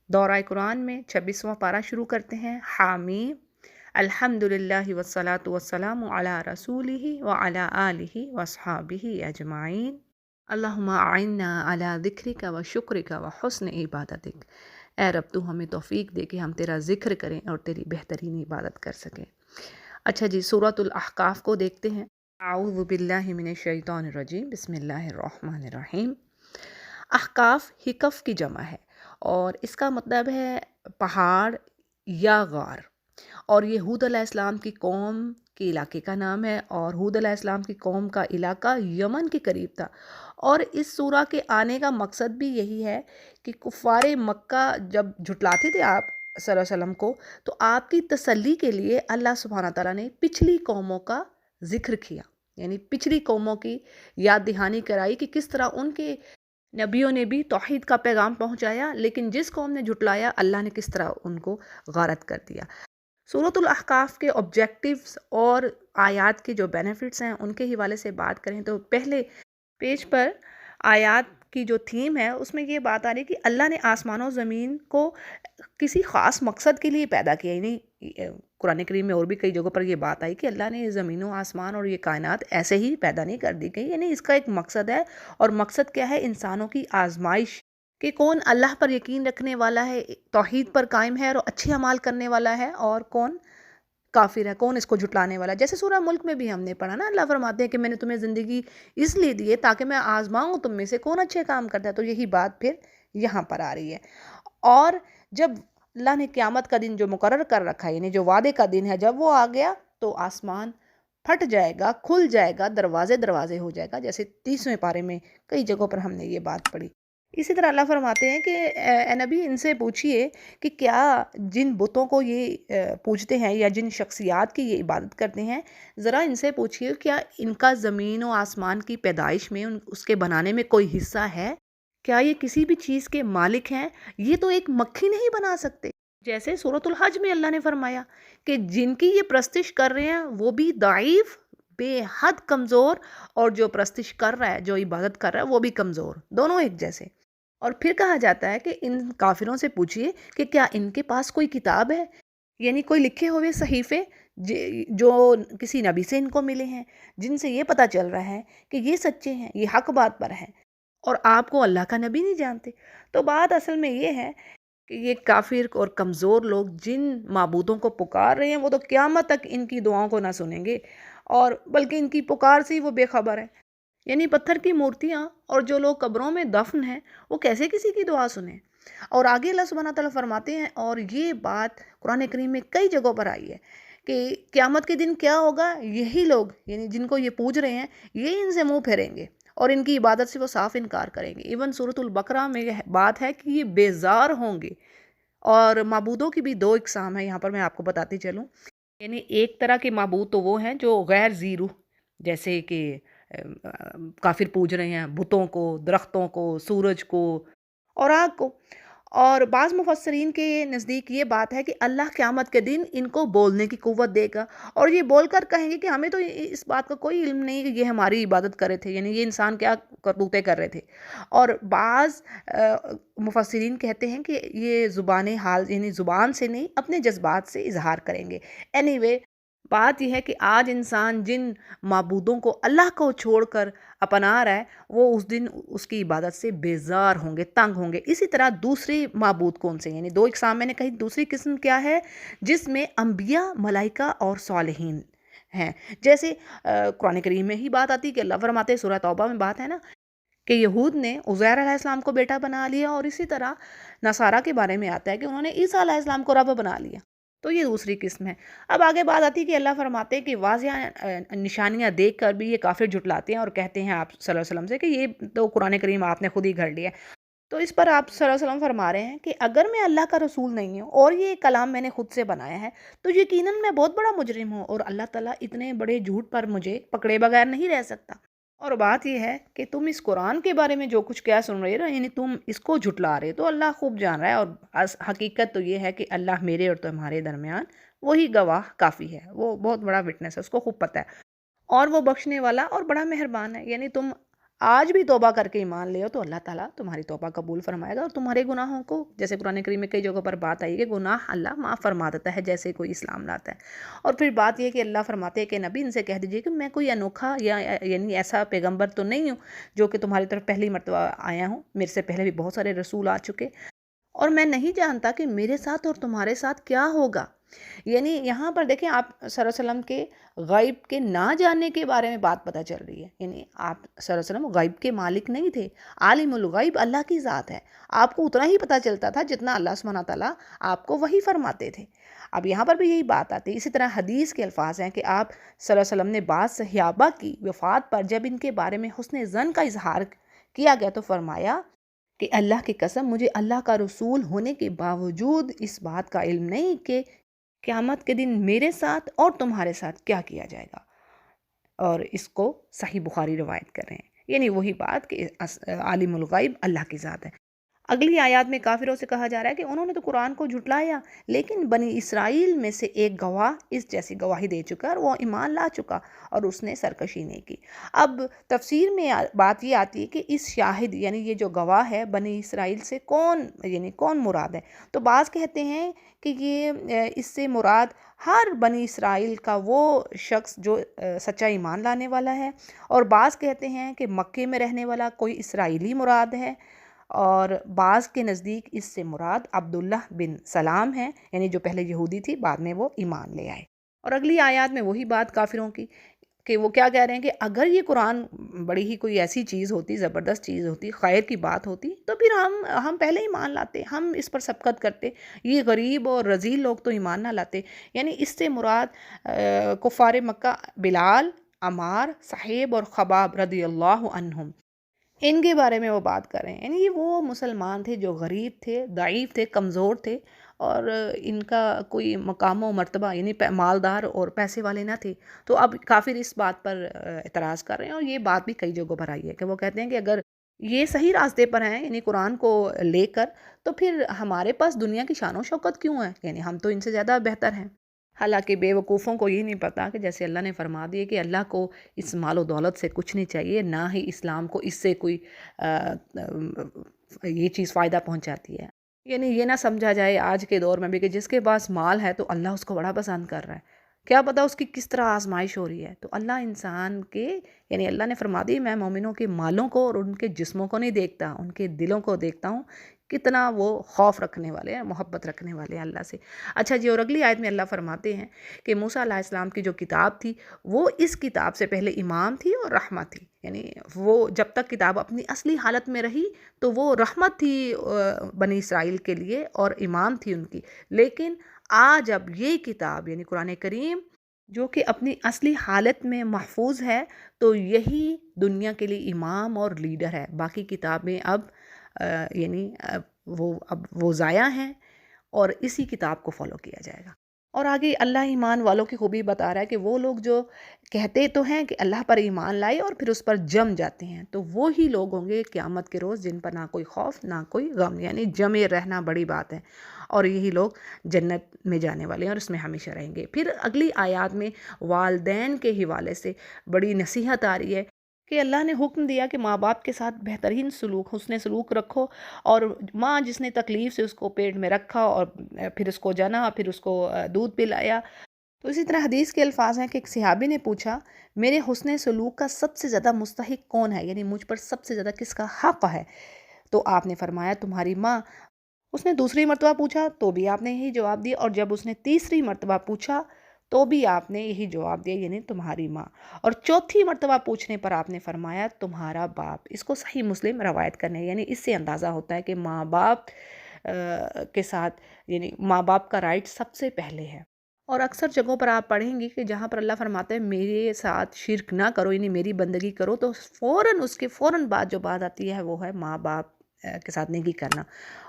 دورہ قرآن میں 26واں پارہ شروع کرتے ہیں، حامیم الحمدللہ والصلاة والسلام علی رسولہ وعلی آلہ واصحابہ اجمعین، اللہم اعنا علی ذکرک و شکرک و حسن عبادتک۔ اے رب تو ہمیں توفیق دے کہ ہم تیرا ذکر کریں اور تیری بہترین عبادت کر سکیں۔ اچھا جی، سورۃ الاحقاف کو دیکھتے ہیں۔ اعوذ باللہ من الشیطان الرجیم، بسم اللہ الرحمن الرحیم۔ احقاف حقف کی جمع ہے اور اس کا مطلب ہے پہاڑ یا غار، اور یہ ہود علیہ السلام کی قوم کے علاقے کا نام ہے، اور ہود علیہ السلام کی قوم کا علاقہ یمن کے قریب تھا۔ اور اس سورہ کے آنے کا مقصد بھی یہی ہے کہ کفار مکہ جب جھٹلاتے تھے آپ صلی اللہ علیہ وسلم کو، تو آپ کی تسلی کے لیے اللہ سبحانہ تعالیٰ نے پچھلی قوموں کا ذکر کیا، یعنی پچھلی قوموں کی یاد دہانی کرائی کہ کس طرح ان کے نبیوں نے بھی توحید کا پیغام پہنچایا، لیکن جس قوم نے جھٹلایا اللہ نے کس طرح ان کو غارت کر دیا۔ سورۃ الاحقاف کے آبجیکٹیوز اور آیات کے جو بینیفٹس ہیں ان کے حوالے سے بات کریں تو پہلے پیج پر آیات کی جو تھیم ہے اس میں یہ بات آ رہی ہے کہ اللہ نے آسمان و زمین کو کسی خاص مقصد کے لیے پیدا کیا، یعنی قرآن کریم میں اور بھی کئی جگہوں پر یہ بات آئی کہ اللہ نے یہ زمین و آسمان اور یہ کائنات ایسے ہی پیدا نہیں کر دی گئی، یعنی اس کا ایک مقصد ہے، اور مقصد کیا ہے؟ انسانوں کی آزمائش، کہ کون اللہ پر یقین رکھنے والا ہے، توحید پر قائم ہے اور اچھے اعمال کرنے والا ہے، اور کون کافر ہے، کون اس کو جھٹلانے والا ہے۔ جیسے سورہ ملک میں بھی ہم نے پڑھا نا، اللہ فرماتے ہیں کہ میں نے تمہیں زندگی اس لیے دی ہے تاکہ میں آزماؤں تم میں سے کون اچھے کام کرتا ہے، تو یہی بات پھر یہاں پر آ رہی ہے۔ اور جب اللہ نے قیامت کا دن جو مقرر کر رکھا ہے، یعنی جو وعدے کا دن ہے، جب وہ آ گیا تو آسمان پھٹ جائے گا، کھل جائے گا، دروازے ہو جائے گا، جیسے 30ویں پارے میں کئی جگہوں پر ہم نے یہ بات پڑھی۔ اسی طرح اللہ فرماتے ہیں کہ اے نبی ان سے پوچھئے کہ کیا جن بتوں کو یہ پوجتے ہیں یا جن شخصیات کی یہ عبادت کرتے ہیں، ذرا ان سے پوچھئے کیا ان کا زمین و آسمان کی پیدائش میں، اس کے بنانے میں کوئی حصہ ہے؟ کیا یہ کسی بھی چیز کے مالک ہیں؟ یہ تو ایک مکھی نہیں بنا سکتے۔ جیسے سورۃ الحج میں اللہ نے فرمایا کہ جن کی یہ پرستش کر رہے ہیں وہ بھی ضعیف، بے حد کمزور، اور جو پرستش کر رہا ہے، جو عبادت کر رہا ہے وہ بھی کمزور، دونوں ایک جیسے۔ اور پھر کہا جاتا ہے کہ ان کافروں سے پوچھئے کہ کیا ان کے پاس کوئی کتاب ہے، یعنی کوئی لکھے ہوئے صحیفے جو کسی نبی سے ان کو ملے ہیں، جن سے یہ پتہ چل رہا ہے کہ یہ سچے ہیں، یہ حق بات پر ہیں، اور آپ کو اللہ کا نبی نہیں جانتے۔ تو بات اصل میں یہ ہے کہ یہ کافر اور کمزور لوگ جن معبودوں کو پکار رہے ہیں وہ تو قیامت تک ان کی دعاؤں کو نہ سنیں گے، اور بلکہ ان کی پکار سے ہی وہ بے خبر ہیں۔ یعنی پتھر کی مورتیاں اور جو لوگ قبروں میں دفن ہیں وہ کیسے کسی کی دعا سنیں؟ اور آگے اللہ سبحانہ تعالیٰ فرماتے ہیں، اور یہ بات قرآن کریم میں کئی جگہوں پر آئی ہے کہ قیامت کے دن کیا ہوگا، یہی لوگ یعنی جن کو یہ پوج رہے ہیں یہ ان سے منہ پھیریں گے اور ان کی عبادت سے وہ صاف انکار کریں گے۔ ایون سورۃ البقرہ میں یہ بات ہے کہ یہ بیزار ہوں گے۔ اور معبودوں کی بھی دو اقسام ہیں، یہاں پر میں آپ کو بتاتی چلوں، یعنی ایک طرح کے معبود تو وہ ہیں جو غیر ذی روح، جیسے کہ کافر پوج رہے ہیں بتوں کو، درختوں کو، سورج کو اور آگ کو۔ اور بعض مفسرین کے نزدیک یہ بات ہے کہ اللہ قیامت کے دن ان کو بولنے کی قوت دے گا، اور یہ بول کر کہیں گے کہ ہمیں تو اس بات کا کوئی علم نہیں کہ یہ ہماری عبادت کر رہے تھے، یعنی یہ انسان کیا کرتوتیں کر رہے تھے۔ اور بعض مفسرین کہتے ہیں کہ یہ زبان حال، یعنی زبان سے نہیں اپنے جذبات سے اظہار کریں گے۔ anyway، بات یہ ہے کہ آج انسان جن معبودوں کو اللہ کو چھوڑ کر اپنا رہا ہے وہ اس دن اس کی عبادت سے بیزار ہوں گے، تنگ ہوں گے۔ اسی طرح دوسری معبود کون سے، یعنی دو اقسام میں نے کہی، دوسری قسم کیا ہے؟ جس میں انبیاء، ملائکہ اور صالحین ہیں۔ جیسے قرآن کریم میں ہی بات آتی ہے کہ اللہ فرماتے ہیں، سورہ توبہ میں بات ہے نا کہ یہود نے عزیر علیہ السلام کو بیٹا بنا لیا، اور اسی طرح نصارہ کے بارے میں آتا ہے کہ انہوں نے عیسیٰ علیہ السلام کو رب بنا لیا۔ تو یہ دوسری قسم ہے۔ اب آگے بات آتی ہے کہ اللہ فرماتے ہیں کہ واضح نشانیاں دیکھ کر بھی یہ کافر جھٹلاتے ہیں اور کہتے ہیں آپ صلی اللہ علیہ وسلم سے کہ یہ تو قرآن کریم آپ نے خود ہی گھڑ لیا ہے۔ تو اس پر آپ صلی اللہ علیہ وسلم فرما رہے ہیں کہ اگر میں اللہ کا رسول نہیں ہوں اور یہ کلام میں نے خود سے بنایا ہے تو یقیناً میں بہت بڑا مجرم ہوں، اور اللہ تعالیٰ اتنے بڑے جھوٹ پر مجھے پکڑے بغیر نہیں رہ سکتا۔ اور بات یہ ہے کہ تم اس قرآن کے بارے میں جو کچھ کیا سن رہے ہو، یعنی تم اس کو جھٹلا رہے، تو اللہ خوب جان رہا ہے، اور حقیقت تو یہ ہے کہ اللہ میرے اور تمہارے درمیان وہی گواہ کافی ہے، وہ بہت بڑا وٹنس ہے، اس کو خوب پتہ ہے، اور وہ بخشنے والا اور بڑا مہربان ہے۔ یعنی تم آج بھی توبہ کر کے ایمان لے ہو تو اللہ تعالیٰ تمہاری توبہ قبول فرمائے گا، اور تمہارے گناہوں کو، جیسے قرآن کریم میں کئی جگہوں پر بات آئی ہے کہ گناہ اللہ معاف فرما دیتا ہے جیسے کوئی اسلام لاتا ہے۔ اور پھر بات یہ ہے کہ اللہ فرماتے ہیں کہ نبی ان سے کہہ دیجئے کہ میں کوئی انوکھا یا یعنی ایسا پیغمبر تو نہیں ہوں جو کہ تمہاری طرف پہلی مرتبہ آیا ہوں، میرے سے پہلے بھی بہت سارے رسول آ چکے، اور میں نہیں جانتا کہ میرے ساتھ اور تمہارے ساتھ کیا ہوگا۔ یعنی یہاں پر دیکھیں، آپ صلی اللہ علیہ وسلم کے غیب کے نہ جاننے کے بارے میں بات پتہ چل رہی ہے، یعنی آپ صلی اللہ علیہ وسلم غیب کے مالک نہیں تھے، عالم الغیب اللہ کی ذات ہے، آپ کو اتنا ہی پتہ چلتا تھا جتنا اللہ سبحانہ تعالیٰ آپ کو وحی فرماتے تھے۔ اب یہاں پر بھی یہی بات آتی ہے، اسی طرح حدیث کے الفاظ ہیں کہ آپ صلی اللہ علیہ وسلم نے بعض صحابہ کی وفات پر جب ان کے بارے میں حسن ظن کا اظہار کیا گیا تو فرمایا کہ اللہ کی قسم، مجھے اللہ کا رسول ہونے کے باوجود اس بات کا علم نہیں کہ قیامت کے دن میرے ساتھ اور تمہارے ساتھ کیا کیا جائے گا، اور اس کو صحیح بخاری روایت کر رہے ہیں، یعنی وہی بات کہ عالم الغیب اللہ کی ذات ہے۔ اگلی آیات میں کافروں سے کہا جا رہا ہے کہ انہوں نے تو قرآن کو جھٹلایا، لیکن بنی اسرائیل میں سے ایک گواہ اس جیسی گواہی دے چکا اور وہ ایمان لا چکا اور اس نے سرکشی نہیں کی۔ اب تفسیر میں بات یہ آتی ہے کہ اس شاہد یعنی یہ جو گواہ ہے بنی اسرائیل سے کون مراد ہے؟ تو بعض کہتے ہیں کہ یہ اس سے مراد ہر بنی اسرائیل کا وہ شخص جو سچا ایمان لانے والا ہے، اور بعض کہتے ہیں کہ مکے میں رہنے والا کوئی اسرائیلی مراد ہے، اور بعض کے نزدیک اس سے مراد عبداللہ بن سلام ہے، یعنی جو پہلے یہودی تھی بعد میں وہ ایمان لے آئے۔ اور اگلی آیات میں وہی بات کافروں کی کہ وہ کیا کہہ رہے ہیں کہ اگر یہ قرآن بڑی ہی کوئی ایسی چیز ہوتی، زبردست چیز ہوتی، خیر کی بات ہوتی، تو پھر ہم پہلے ایمان لاتے، ہم اس پر سبقت کرتے، یہ غریب اور رذیل لوگ تو ایمان نہ لاتے۔ یعنی اس سے مراد کفار مکہ بلال، عمار، صہیب اور خباب رضی اللہ عنہم، ان کے بارے میں وہ بات کر رہے ہیں۔ یعنی یہ وہ مسلمان تھے جو غریب تھے، ضعیف تھے، کمزور تھے، اور ان کا کوئی مقام و مرتبہ یعنی مالدار اور پیسے والے نہ تھے۔ تو اب کافر اس بات پر اعتراض کر رہے ہیں، اور یہ بات بھی کئی جگہوں پر آئی ہے کہ وہ کہتے ہیں کہ اگر یہ صحیح راستے پر ہیں یعنی قرآن کو لے کر، تو پھر ہمارے پاس دنیا کی شان و شوکت کیوں ہے؟ یعنی ہم تو ان سے زیادہ بہتر ہیں۔ حالانکہ بے وقوفوں کو یہ نہیں پتا کہ جیسے اللہ نے فرما دیے کہ اللہ کو اس مال و دولت سے کچھ نہیں چاہیے، نہ ہی اسلام کو اس سے کوئی یہ چیز فائدہ پہنچاتی ہے۔ یعنی یہ نہ سمجھا جائے آج کے دور میں بھی کہ جس کے پاس مال ہے تو اللہ اس کو بڑا پسند کر رہا ہے، کیا پتہ اس کی کس طرح آزمائش ہو رہی ہے۔ تو اللہ انسان کے یعنی اللہ نے فرما دی میں مومنوں کے مالوں کو اور ان کے جسموں کو نہیں دیکھتا، ان کے دلوں کو دیکھتا ہوں، کتنا وہ خوف رکھنے والے ہیں، محبت رکھنے والے ہیں اللہ سے۔ اچھا جی، اور اگلی آیت میں اللہ فرماتے ہیں کہ موسیٰ علیہ السلام کی جو کتاب تھی وہ اس کتاب سے پہلے امام تھی اور رحمت تھی، یعنی وہ جب تک کتاب اپنی اصلی حالت میں رہی تو وہ رحمت تھی بنی اسرائیل کے لیے اور امام تھی ان کی، لیکن آج اب یہ کتاب یعنی قرآن کریم جو کہ اپنی اصلی حالت میں محفوظ ہے، تو یہی دنیا کے لیے امام اور لیڈر ہے، باقی کتابیں اب وہ ضائع ہیں، اور اسی کتاب کو فالو کیا جائے گا۔ اور آگے اللہ ایمان والوں کی خوبی بتا رہا ہے کہ وہ لوگ جو کہتے تو ہیں کہ اللہ پر ایمان لائے اور پھر اس پر جم جاتے ہیں، تو وہی لوگ ہوں گے قیامت کے روز جن پر نہ کوئی خوف نہ کوئی غم، یعنی جمے رہنا بڑی بات ہے، اور یہی لوگ جنت میں جانے والے ہیں اور اس میں ہمیشہ رہیں گے۔ پھر اگلی آیات میں والدین کے حوالے سے بڑی نصیحت آ رہی ہے کہ اللہ نے حکم دیا کہ ماں باپ کے ساتھ بہترین سلوک، حسن سلوک رکھو، اور ماں جس نے تکلیف سے اس کو پیٹ میں رکھا اور پھر اس کو جنا، پھر اس کو دودھ پلایا۔ تو اسی طرح حدیث کے الفاظ ہیں کہ ایک صحابی نے پوچھا میرے حسن سلوک کا سب سے زیادہ مستحق کون ہے، یعنی مجھ پر سب سے زیادہ کس کا حق ہے؟ تو آپ نے فرمایا تمہاری ماں۔ اس نے دوسری مرتبہ پوچھا تو بھی آپ نے یہی جواب دیا، اور جب اس نے تیسری مرتبہ پوچھا تو بھی آپ نے یہی جواب دیا، یعنی تمہاری ماں، اور چوتھی مرتبہ پوچھنے پر آپ نے فرمایا تمہارا باپ۔ اس کو صحیح مسلم روایت کرنے، یعنی اس سے اندازہ ہوتا ہے کہ ماں باپ کے ساتھ یعنی ماں باپ کا رائٹ سب سے پہلے ہے۔ اور اکثر جگہوں پر آپ پڑھیں گے کہ جہاں پر اللہ فرماتا ہے میرے ساتھ شرک نہ کرو، یعنی میری بندگی کرو، تو فوراً اس کے فوراً بعد جو بات آتی ہے وہ ہے ماں باپ کے ساتھ نیکی کرنا۔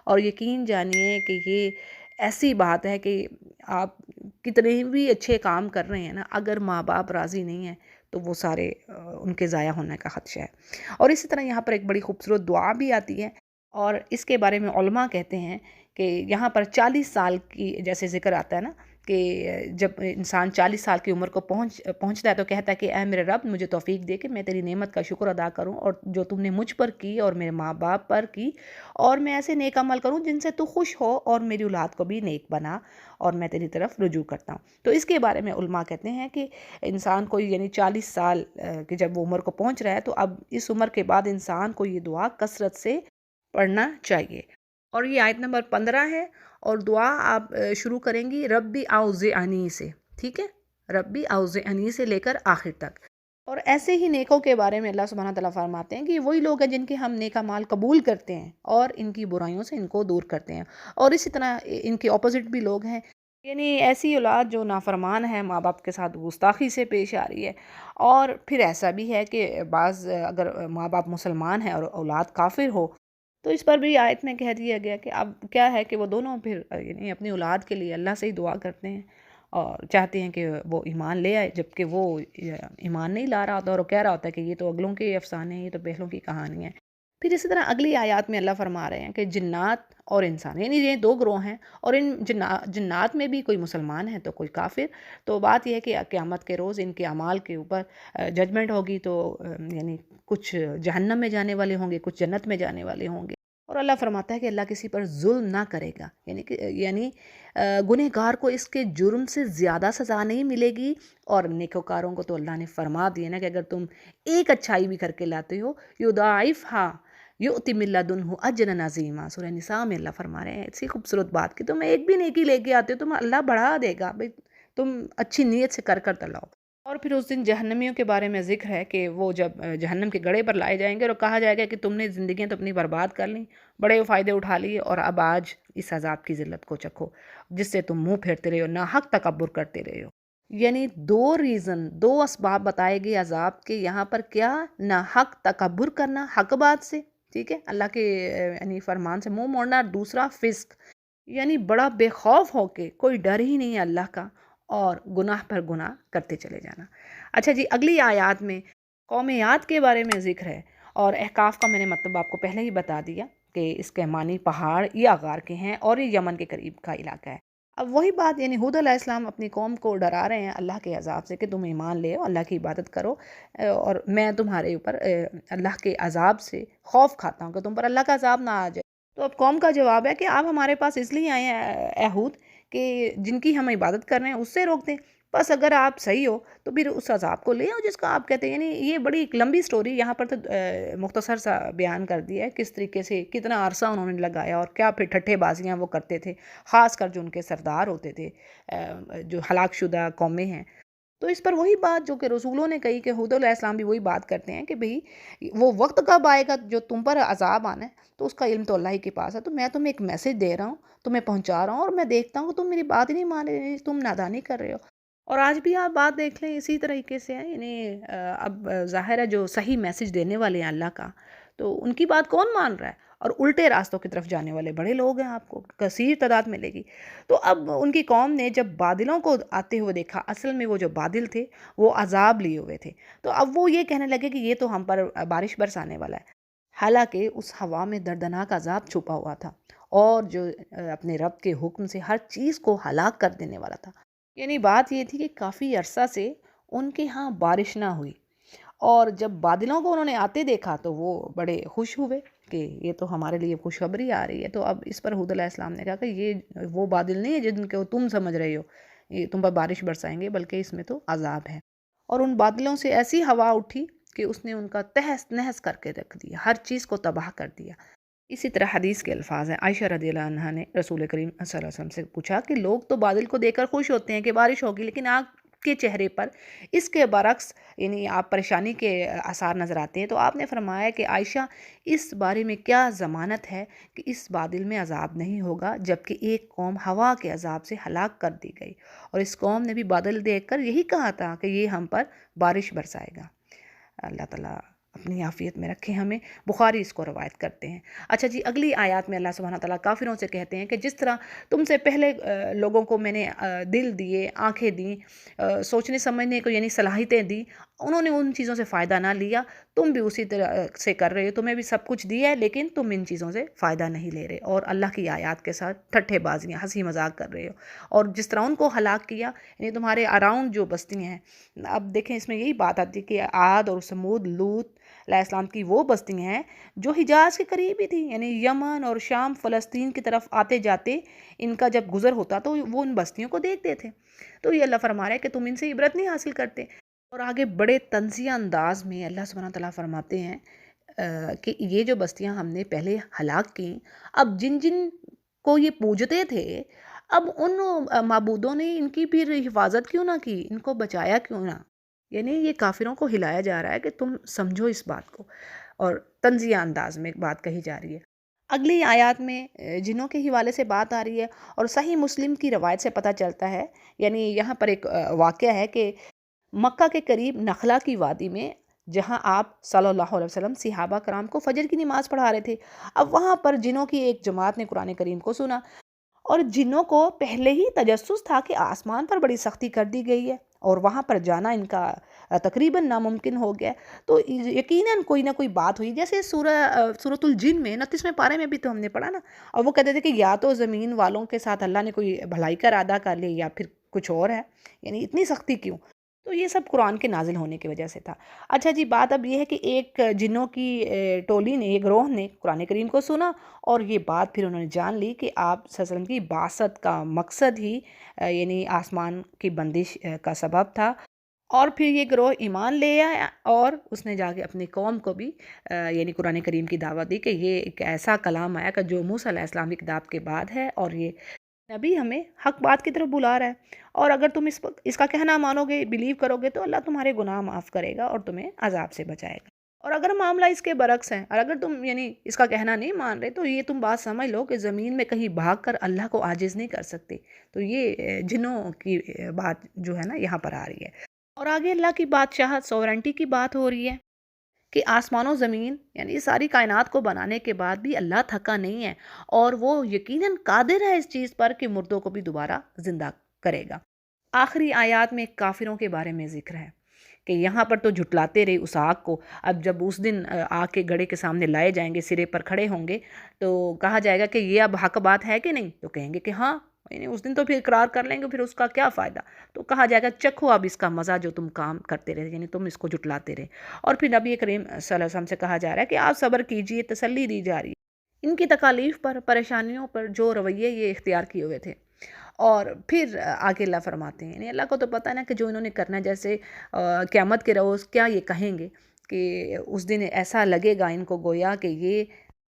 اور یقین جانیے کہ یہ ایسی بات ہے کہ آپ کتنے بھی اچھے کام کر رہے ہیں نا، اگر ماں باپ راضی نہیں ہیں تو وہ سارے ان کے ضائع ہونے کا خدشہ ہے۔ اور اسی طرح یہاں پر ایک بڑی خوبصورت دعا بھی آتی ہے، اور اس کے بارے میں علماء کہتے ہیں کہ یہاں پر 40 سال کی جیسے ذکر آتا ہے نا کہ جب انسان 40 سال کی عمر کو پہنچتا ہے تو کہتا ہے کہ اے میرے رب مجھے توفیق دے کہ میں تیری نعمت کا شکر ادا کروں، اور جو تم نے مجھ پر کی اور میرے ماں باپ پر کی، اور میں ایسے نیک عمل کروں جن سے تو خوش ہو، اور میری اولاد کو بھی نیک بنا، اور میں تیری طرف رجوع کرتا ہوں۔ تو اس کے بارے میں علماء کہتے ہیں کہ انسان کو یعنی 40 سال کہ جب وہ عمر کو پہنچ رہا ہے تو اب اس عمر کے بعد انسان کو یہ دعا کثرت سے پڑھنا چاہیے۔ اور یہ آیت نمبر 15 ہے، اور دعا آپ شروع کریں گی ربی اوزعنی سے، ٹھیک ہے، ربی اوزعنی سے لے کر آخر تک۔ اور ایسے ہی نیکوں کے بارے میں اللہ سبحانہ تعالیٰ فرماتے ہیں کہ یہ وہی لوگ ہیں جن کے ہم نیک اعمال قبول کرتے ہیں اور ان کی برائیوں سے ان کو دور کرتے ہیں، اور اسی طرح ان کے اپوزٹ بھی لوگ ہیں، یعنی ایسی اولاد جو نافرمان ہے، ماں باپ کے ساتھ گستاخی سے پیش آ رہی ہے، اور پھر ایسا بھی ہے کہ بعض اگر ماں باپ مسلمان ہیں اور اولاد کافر ہو تو اس پر بھی آیت میں کہہ دیا گیا کہ اب کیا ہے کہ وہ دونوں پھر یعنی اپنی اولاد کے لیے اللہ سے ہی دعا کرتے ہیں اور چاہتے ہیں کہ وہ ایمان لے آئے، جبکہ وہ ایمان نہیں لا رہا ہوتا، اور وہ کہہ رہا ہوتا ہے کہ یہ تو اگلوں کے افسانے ہیں، یہ تو پہلوں کی کہانی ہے۔ پھر اسی طرح اگلی آیات میں اللہ فرما رہے ہیں کہ جنات اور انسان، یعنی یہ دو گروہ ہیں، اور ان جنات میں بھی کوئی مسلمان ہے تو کوئی کافر۔ تو بات یہ ہے کہ قیامت کے روز ان کے اعمال کے اوپر ججمنٹ ہوگی، تو یعنی کچھ جہنم میں جانے والے ہوں گے، کچھ جنت میں جانے والے ہوں گے، اور اللہ فرماتا ہے کہ اللہ کسی پر ظلم نہ کرے گا، یعنی گنہگار کو اس کے جرم سے زیادہ سزا نہیں ملے گی، اور نیکوکاروں کو تو اللہ نے فرما دیا نا کہ اگر تم ایک اچھائی بھی کر کے لاتے ہو یضاعفھا یؤتی من لدنہ اجرا عظیما، سورہ نساء میں اللہ فرما رہے ہیں ایسی خوبصورت بات کہ تم ایک بھی نیکی لے کے آتے ہو تم اللہ بڑھا دے گا، بھئی تم اچھی نیت سے کر لاؤ۔ اور پھر اس دن جہنمیوں کے بارے میں ذکر ہے کہ وہ جب جہنم کے گڑھے پر لائے جائیں گے اور کہا جائے گا کہ تم نے زندگیاں تو اپنی برباد کر لیں، بڑے فائدے اٹھا لیے، اور اب آج اس عذاب کی ذلت کو چکھو جس سے تم منہ پھیرتے رہے ہو، ناحق تکبر کرتے رہے ہو۔ یعنی دو اسباب بتائے گئے عذاب کے، یہاں پر کیا، ناحق تکبر کرنا حق بات سے، ٹھیک ہے، اللہ کے یعنی فرمان سے منہ موڑنا، اور دوسرا فسق، یعنی بڑا بے خوف ہو کے کوئی ڈر ہی نہیں ہے اللہ کا، اور گناہ پر گناہ کرتے چلے جانا۔ اچھا جی، اگلی آیات میں قوم عاد کے بارے میں ذکر ہے، اور احقاف کا میں نے مطلب آپ کو پہلے ہی بتا دیا کہ اس کے معنی پہاڑ یا غار کے ہیں، اور یہ یمن کے قریب کا علاقہ ہے۔ اب وہی بات، یعنی ہود علیہ السلام اپنی قوم کو ڈرا رہے ہیں اللہ کے عذاب سے کہ تم ایمان لے اللہ کی عبادت کرو، اور میں تمہارے اوپر اللہ کے عذاب سے خوف کھاتا ہوں کہ تم پر اللہ کا عذاب نہ آ جائے۔ تو اب قوم کا جواب ہے کہ آپ ہمارے پاس اس لیے آئے ہیں اے ہود کہ جن کی ہم عبادت کر رہے ہیں اس سے روک دیں، بس اگر آپ صحیح ہو تو پھر اس عذاب کو لے آؤ جس کا آپ کہتے ہیں۔ یعنی یہ بڑی ایک لمبی سٹوری یہاں پر تو مختصر سا بیان کر دیا ہے، کس طریقے سے کتنا عرصہ انہوں نے لگایا، اور کیا پھر ٹھٹھے بازیاں وہ کرتے تھے، خاص کر جو ان کے سردار ہوتے تھے جو ہلاک شدہ قومیں ہیں۔ تو اس پر وہی بات جو کہ رسولوں نے کہی کہ حود علیہ السلام بھی وہی بات کرتے ہیں کہ بھئی وہ وقت کب آئے گا جو تم پر عذاب آنا ہے تو اس کا علم تو اللہ ہی کے پاس ہے، تو میں تمہیں ایک میسج دے رہا ہوں، تمہیں پہنچا رہا ہوں، اور میں دیکھتا ہوں کہ تم میری بات ہی نہیں مان رہے، تم نادانی کر رہے ہو۔ اور آج بھی آپ بات دیکھ لیں اسی طریقے سے ہے، یعنی اب ظاہر ہے جو صحیح میسج دینے والے ہیں اللہ کا، تو ان کی بات کون مان رہا ہے، اور الٹے راستوں کی طرف جانے والے بڑے لوگ ہیں، آپ کو کثیر تعداد ملے گی۔ تو اب ان کی قوم نے جب بادلوں کو آتے ہوئے دیکھا، اصل میں وہ جو بادل تھے وہ عذاب لیے ہوئے تھے، تو اب وہ یہ کہنے لگے کہ یہ تو ہم پر بارش برسانے والا ہے، حالانکہ اس ہوا میں دردناک عذاب چھپا ہوا تھا، اور جو اپنے رب کے حکم سے ہر چیز کو ہلاک کر دینے والا تھا۔ یعنی بات یہ تھی کہ کافی عرصہ سے ان کے ہاں بارش نہ ہوئی، اور جب بادلوں کو انہوں نے آتے دیکھا تو وہ بڑے خوش ہوئے کہ یہ تو ہمارے لیے خوشخبری آ رہی ہے۔ تو اب اس پر حود علیہ السلام نے کہا کہ یہ وہ بادل نہیں ہے جن کو تم سمجھ رہے ہو یہ تم پر بارش برسائیں گے، بلکہ اس میں تو عذاب ہے۔ اور ان بادلوں سے ایسی ہوا اٹھی کہ اس نے ان کا تہس نہس کر کے رکھ دیا، ہر چیز کو تباہ کر دیا۔ اسی طرح حدیث کے الفاظ ہیں، عائشہ رضی اللہ عنہا نے رسول کریم صلی اللہ علیہ وسلم سے پوچھا کہ لوگ تو بادل کو دیکھ کر خوش ہوتے ہیں کہ بارش ہوگی، لیکن آپ کے چہرے پر اس کے برعکس یعنی آپ پریشانی کے آثار نظر آتے ہیں۔ تو آپ نے فرمایا کہ عائشہ اس بارے میں کیا ضمانت ہے کہ اس بادل میں عذاب نہیں ہوگا، جبکہ ایک قوم ہوا کے عذاب سے ہلاک کر دی گئی، اور اس قوم نے بھی بادل دیکھ کر یہی کہا تھا کہ یہ ہم پر بارش برسائے گا۔ اللہ تعالیٰ اپنی عافیت میں رکھے ہمیں۔ بخاری اس کو روایت کرتے ہیں۔ اچھا جی، اگلی آیات میں اللہ سبحانہ تعالیٰ کافروں سے کہتے ہیں کہ جس طرح تم سے پہلے لوگوں کو میں نے دل دیے، آنکھیں دیں، سوچنے سمجھنے کو یعنی صلاحیتیں دیں، انہوں نے ان چیزوں سے فائدہ نہ لیا، تم بھی اسی طرح سے کر رہے ہو، تمہیں بھی سب کچھ دیا ہے لیکن تم ان چیزوں سے فائدہ نہیں لے رہے اور اللہ کی آیات کے ساتھ ٹھٹھے بازیاں ہنسی مذاق کر رہے ہو، اور جس طرح ان کو ہلاک کیا، یعنی تمہارے اراؤنڈ جو بستیاں ہیں، اب دیکھیں اس میں یہی بات آتی ہے کہ عاد اور سمود، لوط علیہ السلام کی وہ بستیاں ہیں جو حجاز کے قریب ہی تھی، یعنی یمن اور شام فلسطین کی طرف آتے جاتے ان کا جب گزر ہوتا تو وہ ان بستیوں کو دیکھتے تھے۔ تو یہ اللہ فرما رہا ہے کہ تم ان سے عبرت نہیں حاصل کرتے۔ اور آگے بڑے طنزیہ انداز میں اللہ سبحانہ تعالیٰ فرماتے ہیں کہ یہ جو بستیاں ہم نے پہلے ہلاک کیں، اب جن جن کو یہ پوجتے تھے، اب ان معبودوں نے ان کی پھر حفاظت کیوں نہ کی، ان کو بچایا کیوں نہ؟ یعنی یہ کافروں کو ہلایا جا رہا ہے کہ تم سمجھو اس بات کو، اور طنزیہ انداز میں بات کہی جا رہی ہے۔ اگلی آیات میں جنوں کے حوالے سے بات آ رہی ہے، اور صحیح مسلم کی روایت سے پتہ چلتا ہے، یعنی یہاں پر ایک واقعہ ہے کہ مکہ کے قریب نخلا کی وادی میں جہاں آپ صلی اللہ علیہ وسلم صحابہ کرام کو فجر کی نماز پڑھا رہے تھے، اب وہاں پر جنوں کی ایک جماعت نے قرآن کریم کو سنا، اور جنوں کو پہلے ہی تجسس تھا کہ آسمان پر بڑی سختی کر دی گئی ہے اور وہاں پر جانا ان کا تقریباً ناممکن ہو گیا، تو یقیناً کوئی نہ کوئی بات ہوئی، جیسے سورۃ الجن میں 29ویں پارے میں بھی تو ہم نے پڑھا نا، اور وہ کہتے تھے کہ یا تو زمین والوں کے ساتھ اللہ نے کوئی بھلائی کا ارادہ کر لیا یا پھر کچھ اور ہے، یعنی اتنی سختی کیوں؟ تو یہ سب قرآن کے نازل ہونے کی وجہ سے تھا۔ اچھا جی، بات اب یہ ہے کہ ایک جنوں کی ٹولی نے، ایک گروہ نے قرآن کریم کو سنا، اور یہ بات پھر انہوں نے جان لی کہ آپ صلی اللہ علیہ وسلم کی بعثت کا مقصد ہی یعنی آسمان کی بندش کا سبب تھا، اور پھر یہ گروہ ایمان لے آیا اور اس نے جا کے اپنی قوم کو بھی یعنی قرآن کریم کی دعوت دی کہ یہ ایک ایسا کلام آیا کہ جو موسیٰ علیہ السلام کی کتاب کے بعد ہے، اور یہ نبی ہمیں حق بات کی طرف بلا رہا ہے، اور اگر تم اس کا کہنا مانو گے، بلیو کرو گے، تو اللہ تمہارے گناہ معاف کرے گا اور تمہیں عذاب سے بچائے گا۔ اور اگر معاملہ اس کے برعکس ہے، اور اگر تم یعنی اس کا کہنا نہیں مان رہے، تو یہ تم بات سمجھ لو کہ زمین میں کہیں بھاگ کر اللہ کو عاجز نہیں کر سکتے۔ تو یہ جنوں کی بات جو ہے نا یہاں پر آ رہی ہے، اور آگے اللہ کی بادشاہت، سوورنٹی کی بات ہو رہی ہے کہ آسمان و زمین یعنی ساری کائنات کو بنانے کے بعد بھی اللہ تھکا نہیں ہے، اور وہ یقیناً قادر ہے اس چیز پر کہ مردوں کو بھی دوبارہ زندہ کرے گا۔ آخری آیات میں کافروں کے بارے میں ذکر ہے کہ یہاں پر تو جھٹلاتے رہے اس آگ کو، اب جب اس دن آگ کے گڑھے کے سامنے لائے جائیں گے، سرے پر کھڑے ہوں گے، تو کہا جائے گا کہ یہ اب حق بات ہے کہ نہیں، تو کہیں گے کہ ہاں، یعنی اس دن تو پھر اقرار کر لیں گے، پھر اس کا کیا فائدہ؟ تو کہا جائے گا چکھو اب اس کا مزہ جو تم کام کرتے رہے، یعنی تم اس کو جھٹلاتے رہے، اور پھر نبی کریم صلی اللہ علیہ وسلم سے کہا جا رہا ہے کہ آپ صبر کیجئے، تسلی دی جا رہی ہے ان کی تکالیف پر، پریشانیوں پر جو رویے یہ اختیار کیے ہوئے تھے۔ اور پھر آگے اللہ فرماتے ہیں، یعنی اللہ کو تو پتہ ہے نا کہ جو انہوں نے کرنا ہے، جیسے قیامت کے روز کیا یہ کہیں گے کہ اس دن ایسا لگے گا ان کو گویا کہ یہ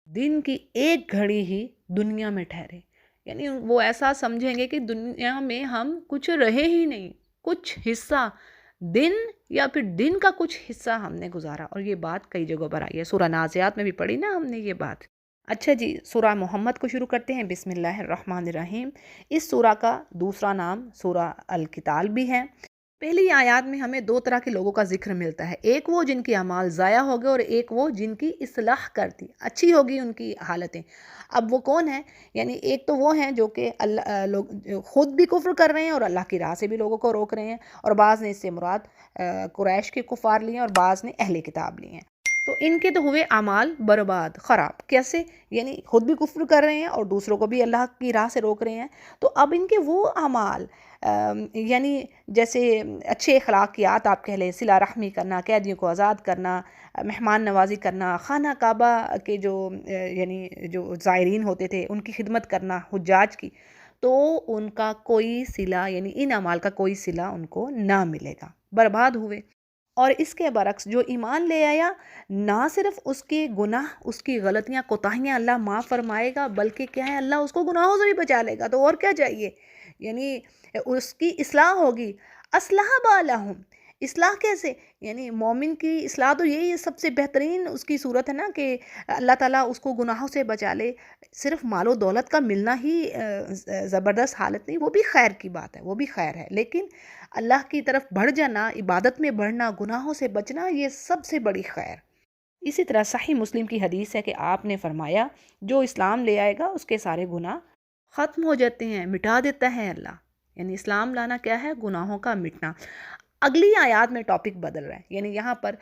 دن کی ایک گھڑی ہی دنیا میں ٹھہرے، یعنی وہ ایسا سمجھیں گے کہ دنیا میں ہم کچھ رہے ہی نہیں، کچھ حصہ دن یا پھر دن کا کچھ حصہ ہم نے گزارا، اور یہ بات کئی جگہوں پر آئی ہے، سورہ نازعات میں بھی پڑھی نا ہم نے یہ بات۔ اچھا جی، سورہ محمد کو شروع کرتے ہیں، بسم اللہ الرحمن الرحیم۔ اس سورہ کا دوسرا نام سورہ القتال بھی ہے۔ پہلی آیات میں ہمیں دو طرح کے لوگوں کا ذکر ملتا ہے، ایک وہ جن کی اعمال ضائع ہو گئے، اور ایک وہ جن کی اصلاح کرتی اچھی ہوگی ان کی حالتیں۔ اب وہ کون ہیں؟ یعنی ایک تو وہ ہیں جو کہ لوگ خود بھی کفر کر رہے ہیں اور اللہ کی راہ سے بھی لوگوں کو روک رہے ہیں، اور بعض نے اس سے مراد قریش کے کفار لیے ہیں اور بعض نے اہل کتاب لیے ہیں۔ تو ان کے تو ہوئے اعمال برباد، خراب، کیسے؟ یعنی خود بھی کفر کر رہے ہیں اور دوسروں کو بھی اللہ کی راہ سے روک رہے ہیں، تو اب ان کے وہ اعمال یعنی جیسے اچھے اخلاقیات آپ کہہ لیں، صلہ رحمی کرنا، قیدیوں کو آزاد کرنا، مہمان نوازی کرنا، خانہ کعبہ کے جو یعنی جو زائرین ہوتے تھے ان کی خدمت کرنا، حجاج کی، تو ان کا کوئی صلہ یعنی ان اعمال کا کوئی صلہ ان کو نہ ملے گا، برباد ہوئے۔ اور اس کے برعکس جو ایمان لے آیا، نہ صرف اس کے گناہ، اس کی غلطیاں، کوتاہیاں اللہ معاف فرمائے گا، بلکہ کیا ہے، اللہ اس کو گناہوں سے بھی بچا لے گا، تو اور کیا چاہیے؟ یعنی اس کی اصلاح ہوگی۔ اصلاح بالہم، اصلاح کیسے؟ یعنی مومن کی اصلاح تو یہی سب سے بہترین اس کی صورت ہے نا کہ اللہ تعالیٰ اس کو گناہوں سے بچا لے۔ صرف مال و دولت کا ملنا ہی زبردست حالت نہیں، وہ بھی خیر کی بات ہے، وہ بھی خیر ہے، لیکن اللہ کی طرف بڑھ جانا، عبادت میں بڑھنا، گناہوں سے بچنا، یہ سب سے بڑی خیر۔ اسی طرح صحیح مسلم کی حدیث ہے کہ آپ نے فرمایا جو اسلام لے آئے گا اس کے سارے گناہ ختم ہو جاتے ہیں، مٹا دیتا ہے اللہ، یعنی اسلام لانا کیا ہے؟ گناہوں کا مٹنا۔ اگلی آیات میں ٹاپک بدل رہا ہے، یعنی یہاں پر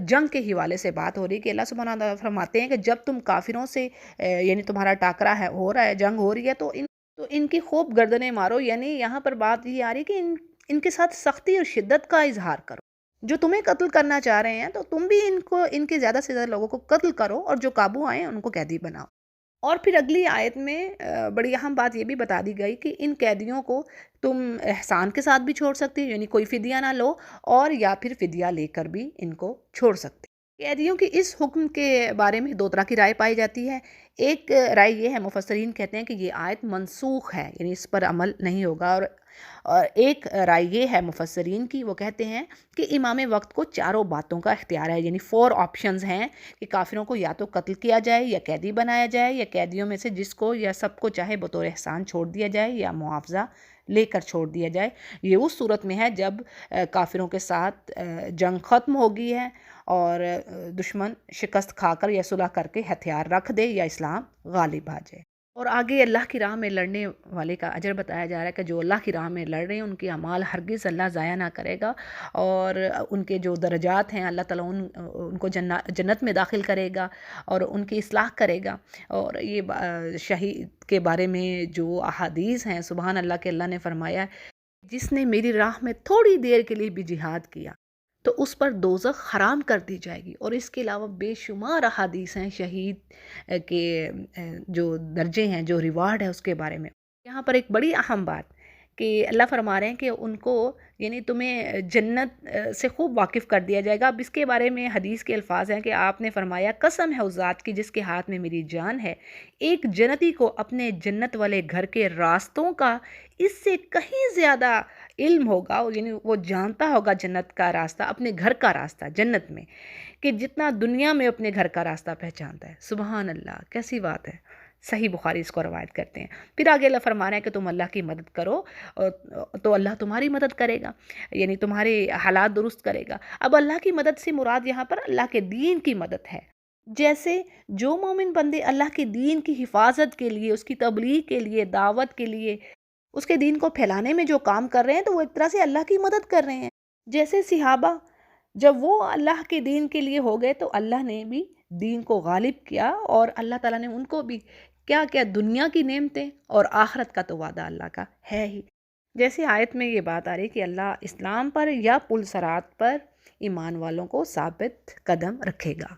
جنگ کے حوالے سے بات ہو رہی ہے کہ اللہ سبحانہ وتعالیٰ فرماتے ہیں کہ جب تم کافروں سے یعنی تمہارا ٹاکرا ہو رہا ہے، جنگ ہو رہی ہے، تو ان کی خوب گردنیں مارو، یعنی یہاں پر بات یہ آ رہی ہے کہ ان کے ساتھ سختی اور شدت کا اظہار کرو۔ جو تمہیں قتل کرنا چاہ رہے ہیں تو تم بھی ان کے زیادہ سے زیادہ لوگوں کو قتل کرو، اور جو قابو آئیں ان کو قیدی بناؤ۔ اور پھر اگلی آیت میں بڑی اہم بات یہ بھی بتا دی گئی کہ ان قیدیوں کو تم احسان کے ساتھ بھی چھوڑ سکتے ہو، یعنی کوئی فدیہ نہ لو، اور یا پھر فدیہ لے کر بھی ان کو چھوڑ سکتے۔ قیدیوں کی اس حکم کے بارے میں دو طرح کی رائے پائی جاتی ہے۔ ایک رائے یہ ہے، مفسرین کہتے ہیں کہ یہ آیت منسوخ ہے، یعنی اس پر عمل نہیں ہوگا، اور ایک رائے یہ ہے مفسرین کی، وہ کہتے ہیں کہ امام وقت کو چاروں باتوں کا اختیار ہے، یعنی 4 آپشنز ہیں کہ کافروں کو یا تو قتل کیا جائے، یا قیدی بنایا جائے، یا قیدیوں میں سے جس کو یا سب کو چاہے بطور احسان چھوڑ دیا جائے، یا معاوضہ لے کر چھوڑ دیا جائے۔ یہ اس صورت میں ہے جب کافروں کے ساتھ جنگ ختم ہوگی ہے، اور دشمن شکست کھا کر یا صلح کر کے ہتھیار رکھ دے، یا اسلام غالب آ جائے۔ اور آگے اللہ کی راہ میں لڑنے والے کا اجر بتایا جا رہا ہے کہ جو اللہ کی راہ میں لڑ رہے ہیں ان کے اعمال ہرگز اللہ ضائع نہ کرے گا، اور ان کے جو درجات ہیں اللہ تعالیٰ ان کو جنت میں داخل کرے گا، اور ان کی اصلاح کرے گا۔ اور یہ شہید کے بارے میں جو احادیث ہیں، سبحان اللہ کہ اللہ نے فرمایا جس نے میری راہ میں تھوڑی دیر کے لیے بھی جہاد کیا تو اس پر دوزخ حرام کر دی جائے گی۔ اور اس کے علاوہ بے شمار احادیث ہیں شہید کے جو درجے ہیں، جو ریوارڈ ہے اس کے بارے میں۔ یہاں پر ایک بڑی اہم بات کہ اللہ فرما رہے ہیں کہ ان کو یعنی تمہیں جنت سے خوب واقف کر دیا جائے گا۔ اب اس کے بارے میں حدیث کے الفاظ ہیں کہ آپ نے فرمایا قسم ہے اس ذات کی جس کے ہاتھ میں میری جان ہے، ایک جنتی کو اپنے جنت والے گھر کے راستوں کا اس سے کہیں زیادہ علم ہوگا، یعنی وہ جانتا ہوگا جنت کا راستہ، اپنے گھر کا راستہ جنت میں، کہ جتنا دنیا میں اپنے گھر کا راستہ پہچانتا ہے۔ سبحان اللہ، کیسی بات ہے! صحیح بخاری اس کو روایت کرتے ہیں۔ پھر آگے اللہ فرما رہے ہیں کہ تم اللہ کی مدد کرو تو اللہ تمہاری مدد کرے گا، یعنی تمہارے حالات درست کرے گا۔ اب اللہ کی مدد سے مراد یہاں پر اللہ کے دین کی مدد ہے۔ جیسے جو مومن بندے اللہ کے دین کی حفاظت کے لیے، اس کی تبلیغ کے لیے، دعوت کے لیے، اس کے دین کو پھیلانے میں جو کام کر رہے ہیں تو وہ ایک طرح سے اللہ کی مدد کر رہے ہیں۔ جیسے صحابہ جب وہ اللہ کے دین کے لیے ہو گئے تو اللہ نے بھی دین کو غالب کیا، اور اللہ تعالیٰ نے ان کو بھی کیا کیا دنیا کی نعمتیں اور آخرت کا تو وعدہ اللہ کا ہے ہی۔ جیسے آیت میں یہ بات آ رہی کہ اللہ اسلام پر یا پل صراط پر ایمان والوں کو ثابت قدم رکھے گا۔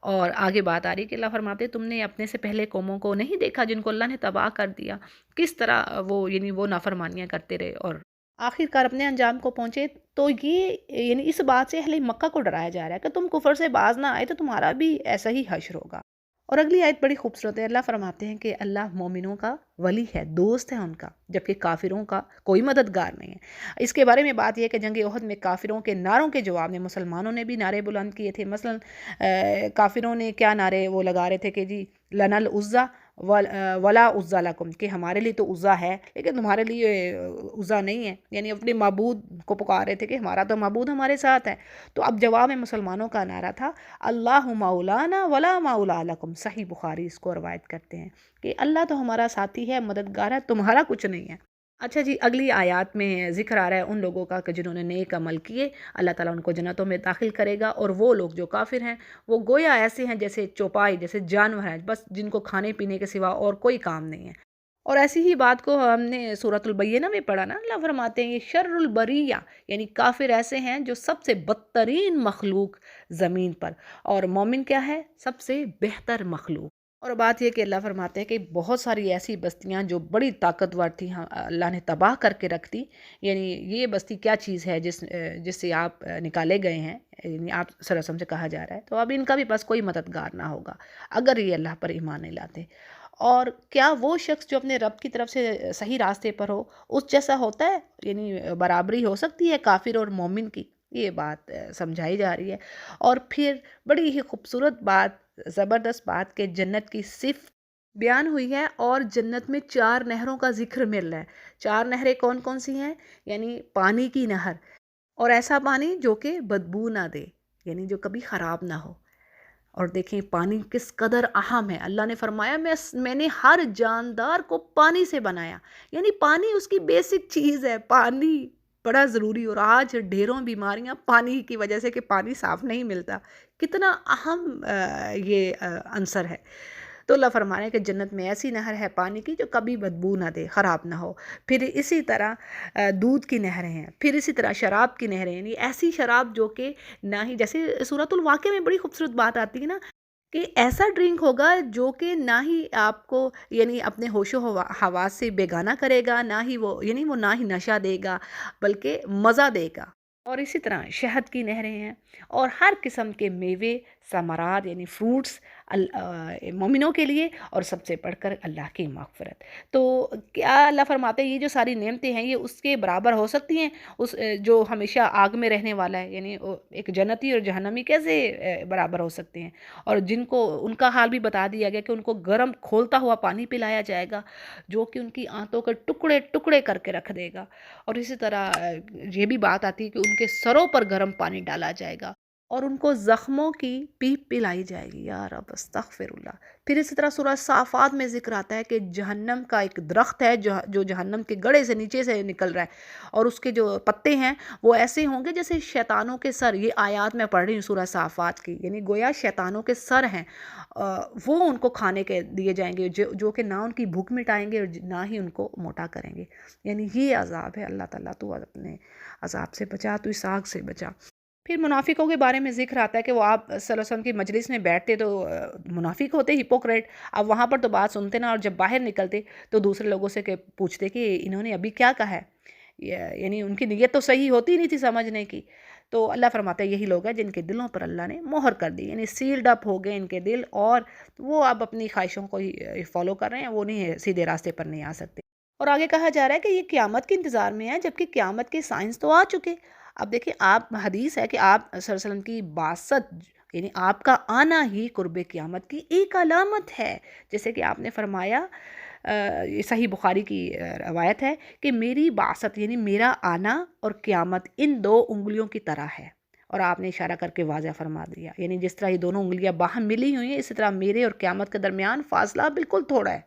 اور آگے بات آ رہی کہ اللہ فرماتے تم نے اپنے سے پہلے قوموں کو نہیں دیکھا جن کو اللہ نے تباہ کر دیا، کس طرح وہ نافرمانیاں کرتے رہے اور آخر کار اپنے انجام کو پہنچے۔ تو یہ یعنی اس بات سے اہل مکہ کو ڈرایا جا رہا ہے کہ تم کفر سے باز نہ آئے تو تمہارا بھی ایسا ہی حشر ہوگا۔ اور اگلی آیت بڑی خوبصورت ہے، اللہ فرماتے ہیں کہ اللہ مومنوں کا ولی ہے، دوست ہے ان کا، جبکہ کافروں کا کوئی مددگار نہیں ہے۔ اس کے بارے میں بات یہ ہے کہ جنگ احد میں کافروں کے نعروں کے جواب میں مسلمانوں نے بھی نعرے بلند کیے تھے۔ مثلا کافروں نے کیا نعرے وہ لگا رہے تھے کہ جی لنا العزا ولا عزا لکم، کہ ہمارے لیے تو عزا ہے لیکن تمہارے لیے عزا نہیں ہے، یعنی اپنے معبود کو پکار رہے تھے کہ ہمارا تو معبود ہمارے ساتھ ہے۔ تو اب جواب میں مسلمانوں کا نعرہ تھا اللہ مولانا ولا مولا لکم، صحیح بخاری اس کو روایت کرتے ہیں کہ اللہ تو ہمارا ساتھی ہے، مددگار ہے، تمہارا کچھ نہیں ہے۔ اچھا جی، اگلی آیات میں ذکر آ رہا ہے ان لوگوں کا کہ جنہوں نے نیک عمل کیے اللہ تعالیٰ ان کو جنتوں میں داخل کرے گا، اور وہ لوگ جو کافر ہیں وہ گویا ایسے ہیں جیسے چوپائی، جیسے جانور ہیں، بس جن کو کھانے پینے کے سوا اور کوئی کام نہیں ہے۔ اور ایسی ہی بات کو ہم نے سورۃ البینہ میں پڑھا نا، اللہ فرماتے ہیں یہ شر البریہ، یعنی کافر ایسے ہیں جو سب سے بدترین مخلوق زمین پر، اور مومن کیا ہے؟ سب سے بہتر مخلوق۔ اور بات یہ کہ اللہ فرماتے ہیں کہ بہت ساری ایسی بستیاں جو بڑی طاقتور تھیں اللہ نے تباہ کر کے رکھ دی، یعنی یہ بستی کیا چیز ہے جس سے آپ نکالے گئے ہیں، یعنی آپ صلی اللہ علیہ وسلم سے کہا جا رہا ہے، تو اب ان کا بھی بس کوئی مددگار نہ ہوگا اگر یہ اللہ پر ایمان نہیں لاتے۔ اور کیا وہ شخص جو اپنے رب کی طرف سے صحیح راستے پر ہو اس جیسا ہوتا ہے؟ یعنی برابری ہو سکتی ہے کافر اور مومن کی؟ یہ بات سمجھائی جا رہی ہے۔ اور پھر بڑی ہی خوبصورت بات، زبردست بات کہ جنت کی صفت بیان ہوئی ہے، اور جنت میں 4 نہروں کا ذکر مل رہا ہے۔ 4 نہریں کون کون سی ہیں؟ یعنی پانی کی نہر، اور ایسا پانی جو کہ بدبو نہ دے، یعنی جو کبھی خراب نہ ہو۔ اور دیکھیں پانی کس قدر اہم ہے، اللہ نے فرمایا میں نے ہر جاندار کو پانی سے بنایا، یعنی پانی اس کی بیسک چیز ہے، پانی بڑا ضروری، اور آج ڈھیروں بیماریاں پانی کی وجہ سے کہ پانی صاف نہیں ملتا، کتنا اہم یہ عنصر ہے۔ تو اللہ فرما رہے ہیں کہ جنت میں ایسی نہر ہے پانی کی جو کبھی بدبو نہ دے، خراب نہ ہو۔ پھر اسی طرح دودھ کی نہریں ہیں، پھر اسی طرح شراب کی نہریں، یعنی ایسی شراب جو کہ نہ ہی، جیسے سورۃ الواقعہ میں بڑی خوبصورت بات آتی ہے نا، کہ ایسا ڈرنک ہوگا جو کہ نہ ہی آپ کو یعنی اپنے ہوش و حواس سے بیگانہ کرے گا، نہ ہی وہ یعنی وہ نہ ہی نشہ دے گا بلکہ مزہ دے گا۔ اور اسی طرح شہد کی نہریں ہیں، اور ہر قسم کے میوے ثمرات یعنی فروٹس مومنوں کے لیے، اور سب سے بڑھ کر اللہ کی مغفرت۔ تو کیا اللہ فرماتے ہیں یہ جو ساری نعمتیں ہیں یہ اس کے برابر ہو سکتی ہیں اس جو ہمیشہ آگ میں رہنے والا ہے؟ یعنی ایک جنتی اور جہنمی کیسے برابر ہو سکتے ہیں؟ اور جن کو ان کا حال بھی بتا دیا گیا کہ ان کو گرم کھولتا ہوا پانی پلایا جائے گا جو کہ ان کی آنتوں کے ٹکڑے ٹکڑے کر کے رکھ دے گا، اور اسی طرح یہ بھی بات آتی ہے کہ ان کے سروں پر گرم پانی ڈالا جائے گا، اور ان کو زخموں کی پیپ پلائی جائے گی۔ یا رب استغفر اللہ۔ پھر اسی طرح سورہ صافات میں ذکر آتا ہے کہ جہنم کا ایک درخت ہے جو جہنم کے گڑھے سے نیچے سے نکل رہا ہے، اور اس کے جو پتے ہیں وہ ایسے ہوں گے جیسے شیطانوں کے سر۔ یہ آیات میں پڑھ رہی ہوں سورہ صافات کی، یعنی گویا شیطانوں کے سر ہیں، وہ ان کو کھانے کے دیے جائیں گے جو کہ نہ ان کی بھوک مٹائیں گے اور نہ ہی ان کو موٹا کریں گے۔ یعنی یہ عذاب ہے۔ اللہ تعالیٰ تو اپنے عذاب سے بچا، تو اس آگ سے بچا۔ پھر منافقوں کے بارے میں ذکر آتا ہے کہ وہ آپ صلی اللہ علیہ وسلم کی مجلس میں بیٹھتے تو منافق ہوتے، ہپوکریٹ، اب وہاں پر تو بات سنتے نا، اور جب باہر نکلتے تو دوسرے لوگوں سے پوچھتے کہ انہوں نے ابھی کیا کہا ہے، یعنی ان کی نیت تو صحیح ہوتی نہیں تھی سمجھنے کی۔ تو اللہ فرماتا ہے یہی لوگ ہیں جن کے دلوں پر اللہ نے مہر کر دی، یعنی سیلڈ اپ ہو گئے ان کے دل، اور وہ اب اپنی خواہشوں کو ہی فالو کر رہے ہیں، وہ نہیں سیدھے راستے پر نہیں آ سکتے۔ اور آگے کہا جا رہا ہے کہ یہ قیامت کے انتظار میں ہے، جبکہ قیامت کے سائنس تو آ چکے۔ اب دیکھیں، آپ حدیث ہے کہ آپ صلی اللہ علیہ وسلم کی بعثت یعنی آپ کا آنا ہی قرب قیامت کی ایک علامت ہے، جیسے کہ آپ نے فرمایا، یہ صحیح بخاری کی روایت ہے کہ میری بعثت یعنی میرا آنا اور قیامت ان دو انگلیوں کی طرح ہے، اور آپ نے اشارہ کر کے واضح فرما دیا، یعنی جس طرح یہ دونوں انگلیاں باہم ملی ہوئی ہیں، اسی طرح میرے اور قیامت کے درمیان فاصلہ بالکل تھوڑا ہے،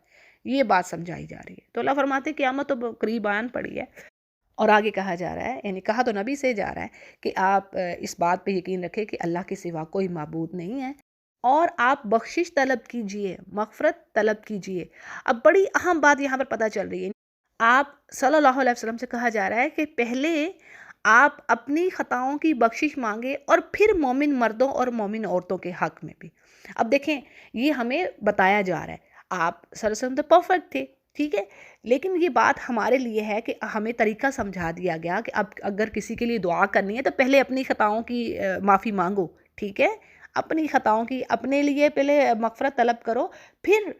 یہ بات سمجھائی جا رہی ہے۔ تو اللہ فرماتے ہیں قیامت تو قریب آن پڑی ہے۔ اور آگے کہا جا رہا ہے، یعنی کہا تو نبی سے جا رہا ہے کہ آپ اس بات پہ یقین رکھیں کہ اللہ کے سوا کوئی معبود نہیں ہے، اور آپ بخشش طلب کیجئے، مغفرت طلب کیجئے۔ اب بڑی اہم بات یہاں پر پتہ چل رہی ہے، آپ صلی اللہ علیہ وسلم سے کہا جا رہا ہے کہ پہلے آپ اپنی خطاؤں کی بخشش مانگے، اور پھر مومن مردوں اور مومن عورتوں کے حق میں بھی۔ اب دیکھیں، یہ ہمیں بتایا جا رہا ہے، آپ صلی اللہ علیہ وسلم تو پرفیکٹ تھے، ٹھیک ہے، لیکن یہ بات ہمارے لیے ہے کہ ہمیں طریقہ سمجھا دیا گیا کہ اب اگر کسی کے لیے دعا کرنی ہے تو پہلے اپنی خطاؤں کی معافی مانگو، ٹھیک ہے، اپنی خطاؤں کی اپنے لیے پہلے مغفرت طلب کرو، پھر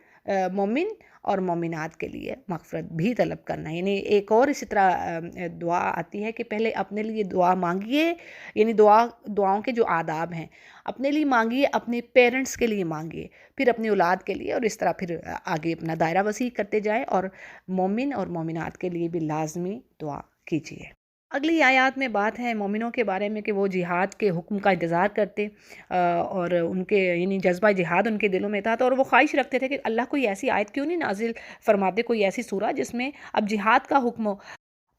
مومن اور مومنات کے لیے مغفرت بھی طلب کرنا، یعنی ایک اور اسی طرح دعا آتی ہے کہ پہلے اپنے لیے دعا مانگیے، یعنی دعاؤں کے جو آداب ہیں، اپنے لیے مانگیے، اپنے پیرنٹس کے لیے مانگیے، پھر اپنی اولاد کے لیے، اور اس طرح پھر آگے اپنا دائرہ وسیع کرتے جائیں، اور مومن اور مومنات کے لیے بھی لازمی دعا کیجیے۔ اگلی آیات میں بات ہے مومنوں کے بارے میں کہ وہ جہاد کے حکم کا انتظار کرتے، اور ان کے یعنی جذبہ جہاد ان کے دلوں میں تھا، تو اور وہ خواہش رکھتے تھے کہ اللہ کوئی ایسی آیت کیوں نہیں نازل فرماتے، کوئی ایسی سورہ جس میں اب جہاد کا حکم ہو۔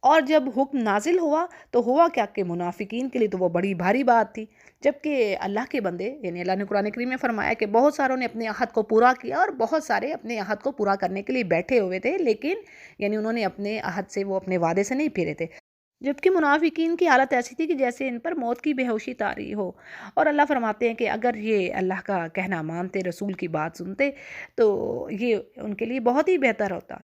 اور جب حکم نازل ہوا تو ہوا کیا کہ منافقین کے لیے تو وہ بڑی بھاری بات تھی، جبکہ اللہ کے بندے یعنی اللہ نے قرآن کریم میں فرمایا کہ بہت ساروں نے اپنے عہد کو پورا کیا، اور بہت سارے اپنے عہد کو پورا کرنے کے لیے بیٹھے ہوئے تھے، لیکن یعنی انہوں نے اپنے عہد سے، وہ اپنے وعدے سے نہیں پھیرے تھے، جبکہ منافقین کی حالت ایسی تھی کہ جیسے ان پر موت کی بے ہوشی طاری ہو۔ اور اللہ فرماتے ہیں کہ اگر یہ اللہ کا کہنا مانتے، رسول کی بات سنتے، تو یہ ان کے لیے بہت ہی بہتر ہوتا،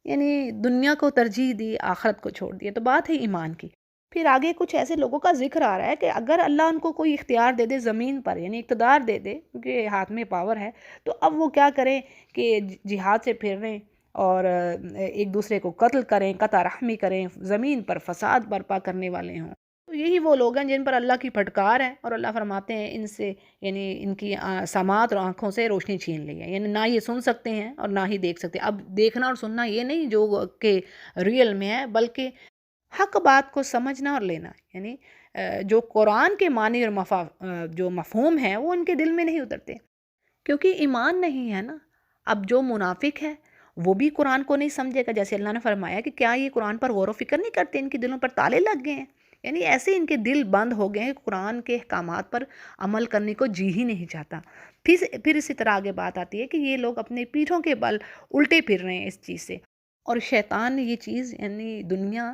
یعنی دنیا کو ترجیح دی، آخرت کو چھوڑ دیا۔ تو بات ہے ایمان کی۔ پھر آگے کچھ ایسے لوگوں کا ذکر آ رہا ہے کہ اگر اللہ ان کو کوئی اختیار دے دے زمین پر، یعنی اقتدار دے دے، کیونکہ ہاتھ میں پاور ہے، تو اب وہ کیا کریں کہ جہاد سے پھر رہے، اور ایک دوسرے کو قتل کریں، قطع رحمی کریں، زمین پر فساد برپا کرنے والے ہوں۔ تو یہی وہ لوگ ہیں جن پر اللہ کی پھٹکار ہے، اور اللہ فرماتے ہیں ان سے یعنی ان کی سماعت اور آنکھوں سے روشنی چھین لی ہے، یعنی نہ یہ سن سکتے ہیں اور نہ ہی دیکھ سکتے۔ اب دیکھنا اور سننا یہ نہیں جو کہ ریئل میں ہے، بلکہ حق بات کو سمجھنا اور لینا، یعنی جو قرآن کے معنی اور جو مفہوم ہیں وہ ان کے دل میں نہیں اترتے، کیونکہ ایمان نہیں ہے نا۔ اب جو منافق ہے وہ بھی قرآن کو نہیں سمجھے گا، جیسے اللہ نے فرمایا کہ کیا یہ قرآن پر غور و فکر نہیں کرتے، ان کے دلوں پر تالے لگ گئے ہیں، یعنی ایسے ان کے دل بند ہو گئے ہیں کہ قرآن کے احکامات پر عمل کرنے کو جی ہی نہیں چاہتا۔ پھر اسی طرح آگے بات آتی ہے کہ یہ لوگ اپنے پیٹھوں کے بل الٹے پھر رہے ہیں اس چیز سے، اور شیطان نے یہ چیز یعنی دنیا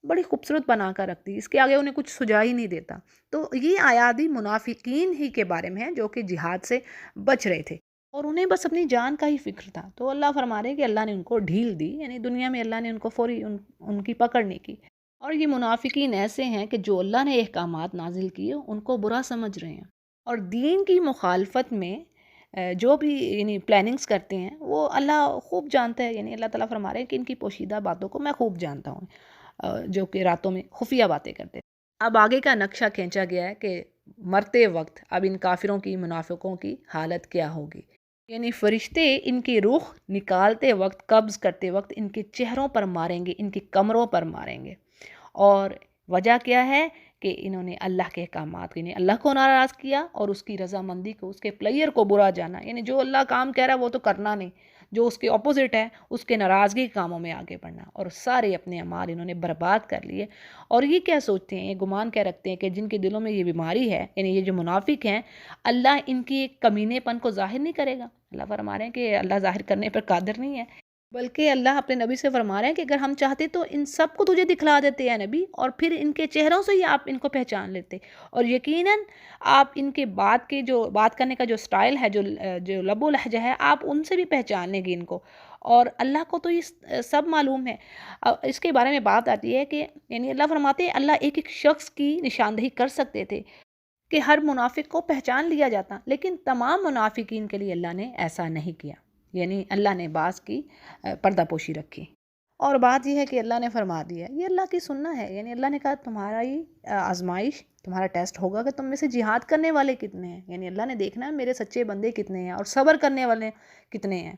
بڑی خوبصورت بنا کر رکھتی، اس کے آگے انہیں کچھ سجا ہی نہیں دیتا۔ تو یہ آیات بھی منافقین ہی کے بارے میں ہے جو کہ جہاد سے بچ رہے تھے اور انہیں بس اپنی جان کا ہی فکر تھا۔ تو اللہ فرما رہے ہیں کہ اللہ نے ان کو ڈھیل دی، یعنی دنیا میں اللہ نے ان کو فوری ان کی پکڑ نہیں کی۔ اور یہ منافقین ایسے ہیں کہ جو اللہ نے احکامات نازل کیے ان کو برا سمجھ رہے ہیں، اور دین کی مخالفت میں جو بھی یعنی پلاننگز کرتے ہیں وہ اللہ خوب جانتا ہے، یعنی اللہ تعالیٰ فرما رہے ہیں کہ ان کی پوشیدہ باتوں کو میں خوب جانتا ہوں، جو کہ راتوں میں خفیہ باتیں کرتے ہیں۔ اب آگے کا نقشہ کھینچا گیا ہے کہ مرتے وقت اب ان کافروں کی، منافقوں کی حالت کیا ہوگی، یعنی فرشتے ان کی روح نکالتے وقت، قبض کرتے وقت ان کے چہروں پر ماریں گے، ان کی کمروں پر ماریں گے، اور وجہ کیا ہے کہ انہوں نے اللہ کے احکامات، یعنی اللہ کو ناراض کیا اور اس کی رضامندی کو، اس کے پلیئر کو برا جانا، یعنی جو اللہ کام کہہ رہا ہے وہ تو کرنا نہیں، جو اس کے اپوزٹ ہے اس کے ناراضگی کے کاموں میں آگے بڑھنا، اور سارے اپنے اعمال انہوں نے برباد کر لیے۔ اور یہ کیا سوچتے ہیں، یہ گمان کیا رکھتے ہیں کہ جن کے دلوں میں یہ بیماری ہے، یعنی یہ جو منافق ہیں، اللہ ان کی کمینے پن کو ظاہر نہیں کرے گا۔ اللہ فرما رہے ہیں کہ اللہ ظاہر کرنے پر قادر نہیں ہے، بلکہ اللہ اپنے نبی سے فرما رہے ہیں کہ اگر ہم چاہتے تو ان سب کو تجھے دکھلا دیتے ہیں نبی، اور پھر ان کے چہروں سے ہی آپ ان کو پہچان لیتے، اور یقیناً آپ ان کے بات کرنے کا جو سٹائل ہے، جو لب و لہجہ ہے، آپ ان سے بھی پہچان لیں گے ان کو، اور اللہ کو تو یہ سب معلوم ہے۔ اس کے بارے میں بات آتی ہے کہ یعنی اللہ فرماتے ہیں اللہ ایک ایک شخص کی نشاندہی کر سکتے تھے کہ ہر منافق کو پہچان لیا جاتا، لیکن تمام منافقین کے لیے اللہ نے ایسا نہیں کیا، یعنی اللہ نے بعض کی پردہ پوشی رکھی۔ اور بات یہ ہے کہ اللہ نے فرما دیا، یہ اللہ کی سننا ہے، یعنی اللہ نے کہا تمہارا ہی آزمائش، تمہارا ٹیسٹ ہوگا کہ تم میں سے جہاد کرنے والے کتنے ہیں، یعنی اللہ نے دیکھنا ہے میرے سچے بندے کتنے ہیں اور صبر کرنے والے کتنے ہیں،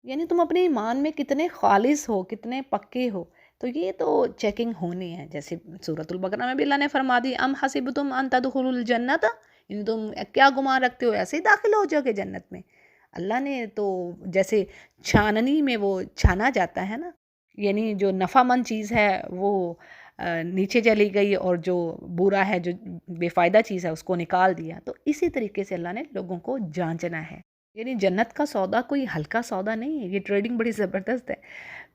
یعنی تم اپنے ایمان میں کتنے خالص ہو، کتنے پکے ہو، تو یہ تو چیکنگ ہونی ہے۔ جیسے سورۃ البقرہ میں بھی اللہ نے فرما دی ام حسبتم ان تدخلوا الجنت، یعنی تم کیا گمان رکھتے ہو ایسے ہی داخل ہو جاؤ گے جنت میں۔ اللہ نے تو جیسے چھاننی میں وہ چھانا جاتا ہے نا، یعنی جو نفع مند چیز ہے وہ نیچے چلی گئی، اور جو برا ہے، جو بے فائدہ چیز ہے، اس کو نکال دیا، تو اسی طریقے سے اللہ نے لوگوں کو جانچنا ہے، یعنی جنت کا سودا کوئی ہلکا سودا نہیں ہے، یہ ٹریڈنگ بڑی زبردست ہے۔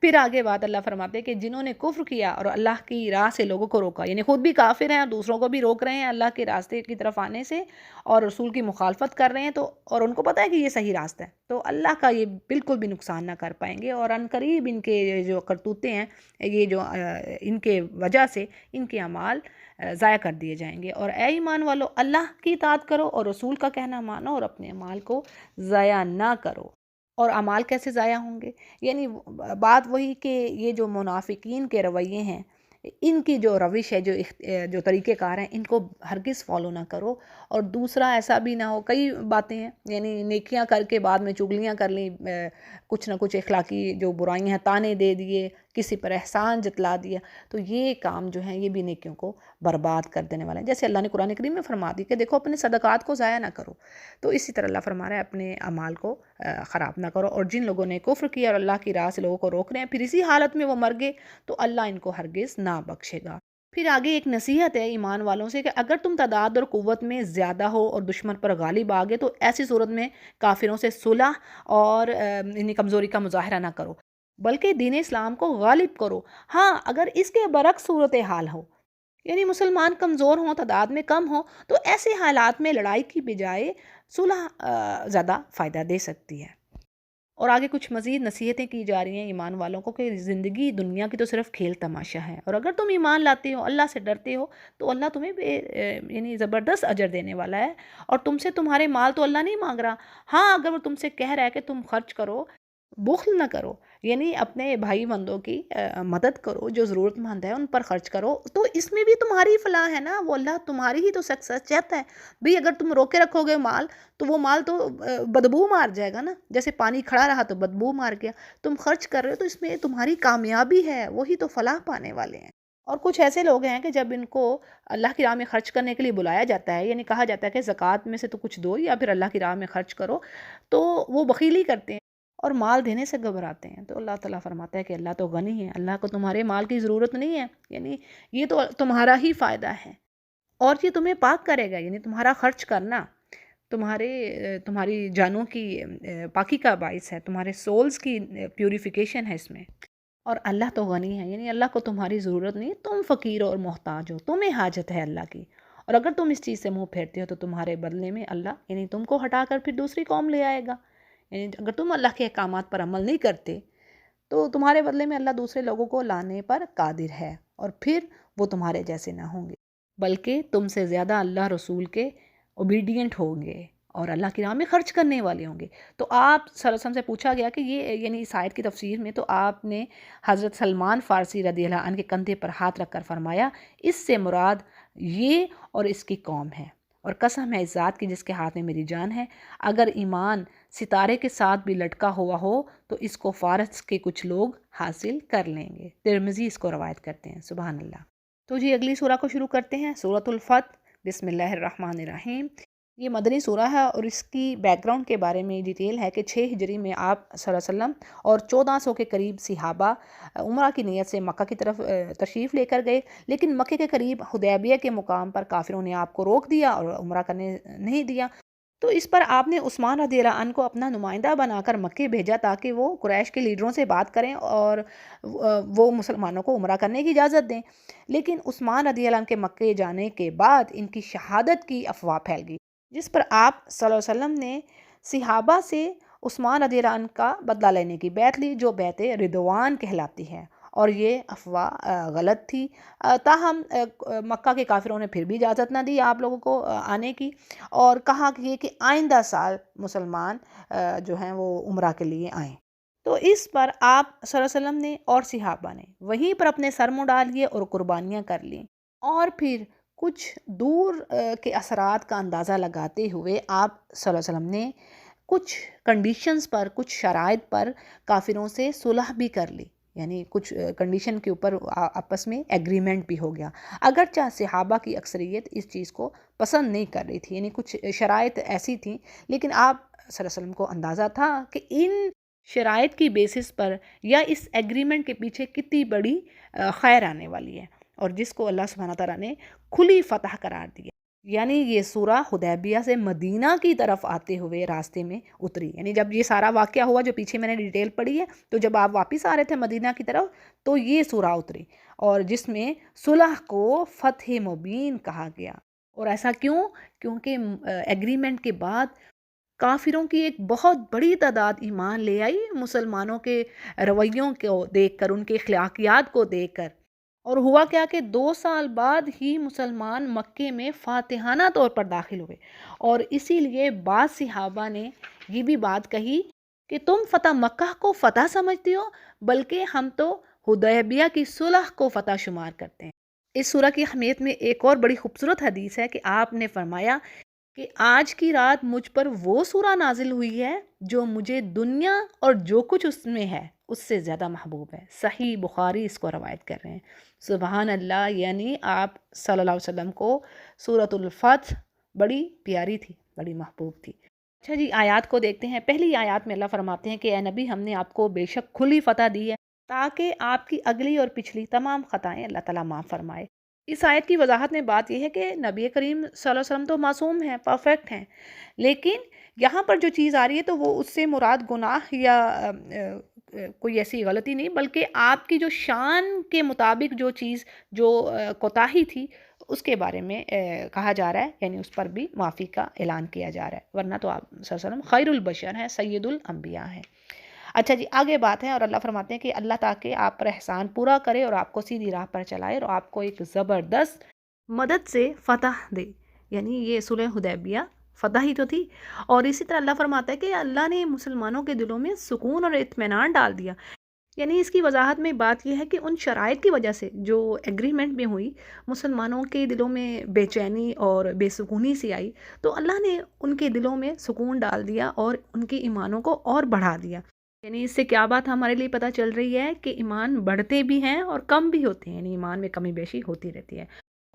پھر آگے بات اللہ فرماتے ہیں کہ جنہوں نے کفر کیا اور اللہ کی راہ سے لوگوں کو روکا، یعنی خود بھی کافر ہیں اور دوسروں کو بھی روک رہے ہیں اللہ کے راستے کی طرف آنے سے، اور رسول کی مخالفت کر رہے ہیں، تو اور ان کو پتہ ہے کہ یہ صحیح راستہ ہے، تو اللہ کا یہ بالکل بھی نقصان نہ کر پائیں گے، اور عنقریب ان کے جو کرتوتے ہیں، یہ جو ان کے وجہ سے ان کے اعمال ضائع کر دیے جائیں گے۔ اور اے ایمان والو، اللہ کی اطاعت کرو اور رسول کا کہنا مانو، اور اپنے اعمال کو ضائع نہ کرو۔ اور اعمال کیسے ضائع ہوں گے، یعنی بات وہی کہ یہ جو منافقین کے رویے ہیں، ان کی جو روش ہے، جو طریقہ کار ہیں، ان کو ہرگز فالو نہ کرو۔ اور دوسرا ایسا بھی نہ ہو، کئی باتیں ہیں، یعنی نیکیاں کر کے بعد میں چغلیاں کر لیں، کچھ نہ کچھ اخلاقی جو برائیاں ہیں تانے دے دیے، کسی پر احسان جتلا دیا، تو یہ کام جو ہیں یہ بھی نیکیوں کو برباد کر دینے والے ہیں۔ جیسے اللہ نے قرآن کریم میں فرما دی کہ دیکھو اپنے صدقات کو ضائع نہ کرو، تو اسی طرح اللہ فرما رہا ہے اپنے اعمال کو خراب نہ کرو۔ اور جن لوگوں نے کفر کیا اور اللہ کی راہ سے لوگوں کو روک رہے ہیں، پھر اسی حالت میں وہ مر گئے، تو اللہ ان کو ہرگز نہ بخشے گا۔ پھر آگے ایک نصیحت ہے ایمان والوں سے کہ اگر تم تعداد اور قوت میں زیادہ ہو اور دشمن پر غالب آ گئے، تو ایسی صورت میں کافروں سے صلح اور یعنی کمزوری کا مظاہرہ نہ کرو، بلکہ دین اسلام کو غالب کرو۔ ہاں اگر اس کے برعکس صورتحال ہو، یعنی مسلمان کمزور ہوں، تعداد میں کم ہوں، تو ایسے حالات میں لڑائی کی بجائے صلح زیادہ فائدہ دے سکتی ہے۔ اور آگے کچھ مزید نصیحتیں کی جا رہی ہیں ایمان والوں کو کہ زندگی دنیا کی تو صرف کھیل تماشا ہے، اور اگر تم ایمان لاتے ہو، اللہ سے ڈرتے ہو، تو اللہ تمہیں یعنی زبردست اجر دینے والا ہے، اور تم سے تمہارے مال تو اللہ نہیں مانگ رہا۔ ہاں اگر وہ تم سے کہہ رہا ہے کہ تم خرچ کرو، بخل نہ کرو، یعنی اپنے بھائی بندوں کی مدد کرو، جو ضرورت مند ہے ان پر خرچ کرو، تو اس میں بھی تمہاری فلاح ہے نا، وہ اللہ تمہاری ہی تو سکسیس چاہتا ہے بھئی۔ اگر تم روکے رکھو گے مال، تو وہ مال تو بدبو مار جائے گا نا، جیسے پانی کھڑا رہا تو بدبو مار گیا۔ تم خرچ کر رہے ہو تو اس میں تمہاری کامیابی ہے، وہی تو فلاح پانے والے ہیں۔ اور کچھ ایسے لوگ ہیں کہ جب ان کو اللہ کی راہ میں خرچ کرنے کے لیے بلایا جاتا ہے، یعنی کہا جاتا ہے کہ زکوٰۃ میں سے تو کچھ دو یا پھر اللہ کی راہ میں خرچ کرو، تو وہ بخیلی کرتے ہیں، اور مال دینے سے گھبراتے ہیں، تو اللہ تعالیٰ فرماتا ہے کہ اللہ تو غنی ہے، اللہ کو تمہارے مال کی ضرورت نہیں ہے، یعنی یہ تو تمہارا ہی فائدہ ہے، اور یہ تمہیں پاک کرے گا، یعنی تمہارا خرچ کرنا تمہاری جانوں کی پاکی کا باعث ہے، تمہارے سولز کی پیوریفیکیشن ہے اس میں۔ اور اللہ تو غنی ہے، یعنی اللہ کو تمہاری ضرورت نہیں، تم فقیر اور محتاج ہو، تمہیں حاجت ہے اللہ کی، اور اگر تم اس چیز سے منہ پھیرتے ہو تو تمہارے بدلے میں اللہ یعنی تم کو ہٹا کر پھر دوسری قوم لے آئے گا، یعنی اگر تم اللہ کے احکامات پر عمل نہیں کرتے تو تمہارے بدلے میں اللہ دوسرے لوگوں کو لانے پر قادر ہے، اور پھر وہ تمہارے جیسے نہ ہوں گے، بلکہ تم سے زیادہ اللہ رسول کے اوبیڈینٹ ہوں گے اور اللہ کی راہ میں خرچ کرنے والے ہوں گے۔ تو آپ صلی اللہ علیہ وسلم سے پوچھا گیا کہ یہ یعنی اس آیت کی تفسیر میں، تو آپ نے حضرت سلمان فارسی رضی اللہ عنہ کے کندھے پر ہاتھ رکھ کر فرمایا، اس سے مراد یہ اور اس کی قوم ہے، اور قسم ہے اس ذات کی جس کے ہاتھ میں میری جان ہے، اگر ایمان ستارے کے ساتھ بھی لٹکا ہوا ہو تو اس کو فارس کے کچھ لوگ حاصل کر لیں گے۔ ترمذی اس کو روایت کرتے ہیں، سبحان اللہ۔ تو جی اگلی سورہ کو شروع کرتے ہیں، سورۃ الفتح، بسم اللہ الرحمن الرحیم۔ یہ مدنی سورہ ہے، اور اس کی بیک گراؤنڈ کے بارے میں ڈیٹیل ہے کہ 6 ہجری میں آپ صلی اللہ علیہ وسلم اور 1400 کے قریب صحابہ عمرہ کی نیت سے مکہ کی طرف تشریف لے کر گئے، لیکن مکہ کے قریب حدیبیہ کے مقام پر کافروں نے آپ کو روک دیا اور عمرہ کرنے نہیں دیا، تو اس پر آپ نے عثمان رضی اللہ عنہ کو اپنا نمائندہ بنا کر مکے بھیجا تاکہ وہ قریش کے لیڈروں سے بات کریں اور وہ مسلمانوں کو عمرہ کرنے کی اجازت دیں، لیکن عثمان رضی اللہ عنہ کے مکے جانے کے بعد ان کی شہادت کی افواہ پھیل گئی، جس پر آپ صلی اللہ علیہ وسلم نے صحابہ سے عثمان رضی اللہ عنہ کا بدلہ لینے کی بیعت لی، جو بیعت رضوان کہلاتی ہے، اور یہ افواہ غلط تھی، تاہم مکہ کے کافروں نے پھر بھی اجازت نہ دی آپ لوگوں کو آنے کی، اور کہا کہ آئندہ سال مسلمان جو ہیں وہ عمرہ کے لیے آئیں، تو اس پر آپ صلی اللہ علیہ وسلم نے اور صحابہ نے وہیں پر اپنے سر منہ ڈال لیے اور قربانیاں کر لیں، اور پھر کچھ دور کے اثرات کا اندازہ لگاتے ہوئے آپ صلی اللہ علیہ وسلم نے کچھ کنڈیشنز پر، کچھ شرائط پر کافروں سے صلح بھی کر لی، یعنی کچھ کنڈیشن کے اوپر آپس میں ایگریمنٹ بھی ہو گیا، اگرچہ صحابہ کی اکثریت اس چیز کو پسند نہیں کر رہی تھی، یعنی کچھ شرائط ایسی تھیں، لیکن آپ صلی اللہ علیہ وسلم کو اندازہ تھا کہ ان شرائط کی بیسس پر یا اس ایگریمنٹ کے پیچھے کتنی بڑی خیر آنے والی ہے، اور جس کو اللہ سبحانہ تعالیٰ نے کھلی فتح قرار دیا، یعنی یہ سورہ حدیبیہ سے مدینہ کی طرف آتے ہوئے راستے میں اتری، یعنی جب یہ سارا واقعہ ہوا جو پیچھے میں نے ڈیٹیل پڑھی ہے، تو جب آپ واپس آ رہے تھے مدینہ کی طرف تو یہ سورہ اتری، اور جس میں صلح کو فتح مبین کہا گیا، اور ایسا کیوں؟ کیونکہ ایگریمنٹ کے بعد کافروں کی ایک بہت بڑی تعداد ایمان لے آئی مسلمانوں کے رویوں کو دیکھ کر، ان کے اخلاقیات کو دیکھ کر، اور ہوا کیا کہ 2 سال بعد ہی مسلمان مکے میں فاتحانہ طور پر داخل ہوئے، اور اسی لیے بعض صحابہ نے یہ بھی بات کہی کہ تم فتح مکہ کو فتح سمجھتے ہو، بلکہ ہم تو حدیبیہ کی صلح کو فتح شمار کرتے ہیں۔ اس سورہ کی اہمیت میں ایک اور بڑی خوبصورت حدیث ہے کہ آپ نے فرمایا کہ آج کی رات مجھ پر وہ سورہ نازل ہوئی ہے جو مجھے دنیا اور جو کچھ اس میں ہے اس سے زیادہ محبوب ہے، صحیح بخاری اس کو روایت کر رہے ہیں، سبحان اللہ، یعنی آپ صلی اللہ علیہ وسلم کو سورۃ الفتح بڑی پیاری تھی، بڑی محبوب تھی۔ اچھا جی، آیات کو دیکھتے ہیں۔ پہلی آیات میں اللہ فرماتے ہیں کہ اے نبی، ہم نے آپ کو بے شک کھلی فتح دی ہے تاکہ آپ کی اگلی اور پچھلی تمام خطائیں اللہ تعالیٰ معاف فرمائے۔ اس آیت کی وضاحت میں بات یہ ہے کہ نبی کریم صلی اللہ علیہ وسلم تو معصوم ہیں، پرفیکٹ ہیں، لیکن یہاں پر جو چیز آ رہی ہے تو وہ اس سے مراد گناہ یا کوئی ایسی غلطی نہیں، بلکہ آپ کی جو شان کے مطابق جو چیز جو کوتاہی تھی اس کے بارے میں کہا جا رہا ہے، یعنی اس پر بھی معافی کا اعلان کیا جا رہا ہے، ورنہ تو آپ صلی اللہ علیہ وسلم خیر البشر ہیں، سید الانبیاء ہیں۔ اچھا جی، آگے بات ہے، اور اللہ فرماتے ہیں کہ اللہ تاکہ آپ پر احسان پورا کرے اور آپ کو سیدھی راہ پر چلائے اور آپ کو ایک زبردست مدد سے فتح دے، یعنی یہ صلح حدیبیہ فتح ہی تو تھی، اور اسی طرح اللہ فرماتا ہے کہ اللہ نے مسلمانوں کے دلوں میں سکون اور اطمینان ڈال دیا، یعنی اس کی وضاحت میں بات یہ ہے کہ ان شرائط کی وجہ سے جو ایگریمنٹ میں ہوئی، مسلمانوں کے دلوں میں بے چینی اور بے سکونی سی آئی، تو اللہ نے ان کے دلوں میں سکون ڈال دیا اور ان کے ایمانوں کو اور بڑھا دیا، یعنی اس سے کیا بات ہمارے لیے پتہ چل رہی ہے کہ ایمان بڑھتے بھی ہیں اور کم بھی ہوتے ہیں، یعنی ایمان میں کمی بیشی ہوتی رہتی ہے،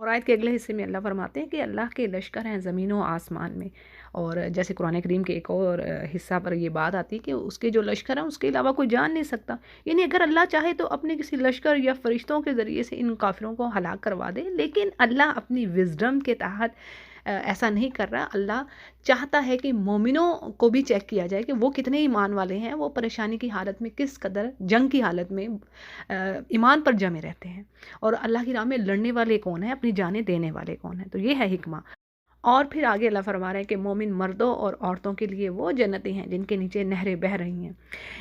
اور آیت کے اگلے حصے میں اللہ فرماتے ہیں کہ اللہ کے لشکر ہیں زمین و آسمان میں، اور جیسے قرآن کریم کے ایک اور حصہ پر یہ بات آتی ہے کہ اس کے جو لشکر ہیں اس کے علاوہ کوئی جان نہیں سکتا، یعنی اگر اللہ چاہے تو اپنے کسی لشکر یا فرشتوں کے ذریعے سے ان کافروں کو ہلاک کروا دے، لیکن اللہ اپنی وزڈم کے تحت ایسا نہیں کر رہا۔ اللہ چاہتا ہے کہ مومنوں کو بھی چیک کیا جائے کہ وہ کتنے ایمان والے ہیں، وہ پریشانی کی حالت میں کس قدر جنگ کی حالت میں ایمان پر جمے رہتے ہیں، اور اللہ کی راہ میں لڑنے والے کون ہیں، اپنی جانیں دینے والے کون ہیں۔ تو یہ ہے حکمہ۔ اور پھر آگے اللہ فرما رہے ہیں کہ مومن مردوں اور عورتوں کے لیے وہ جنتیں ہیں جن کے نیچے نہریں بہہ رہی ہیں۔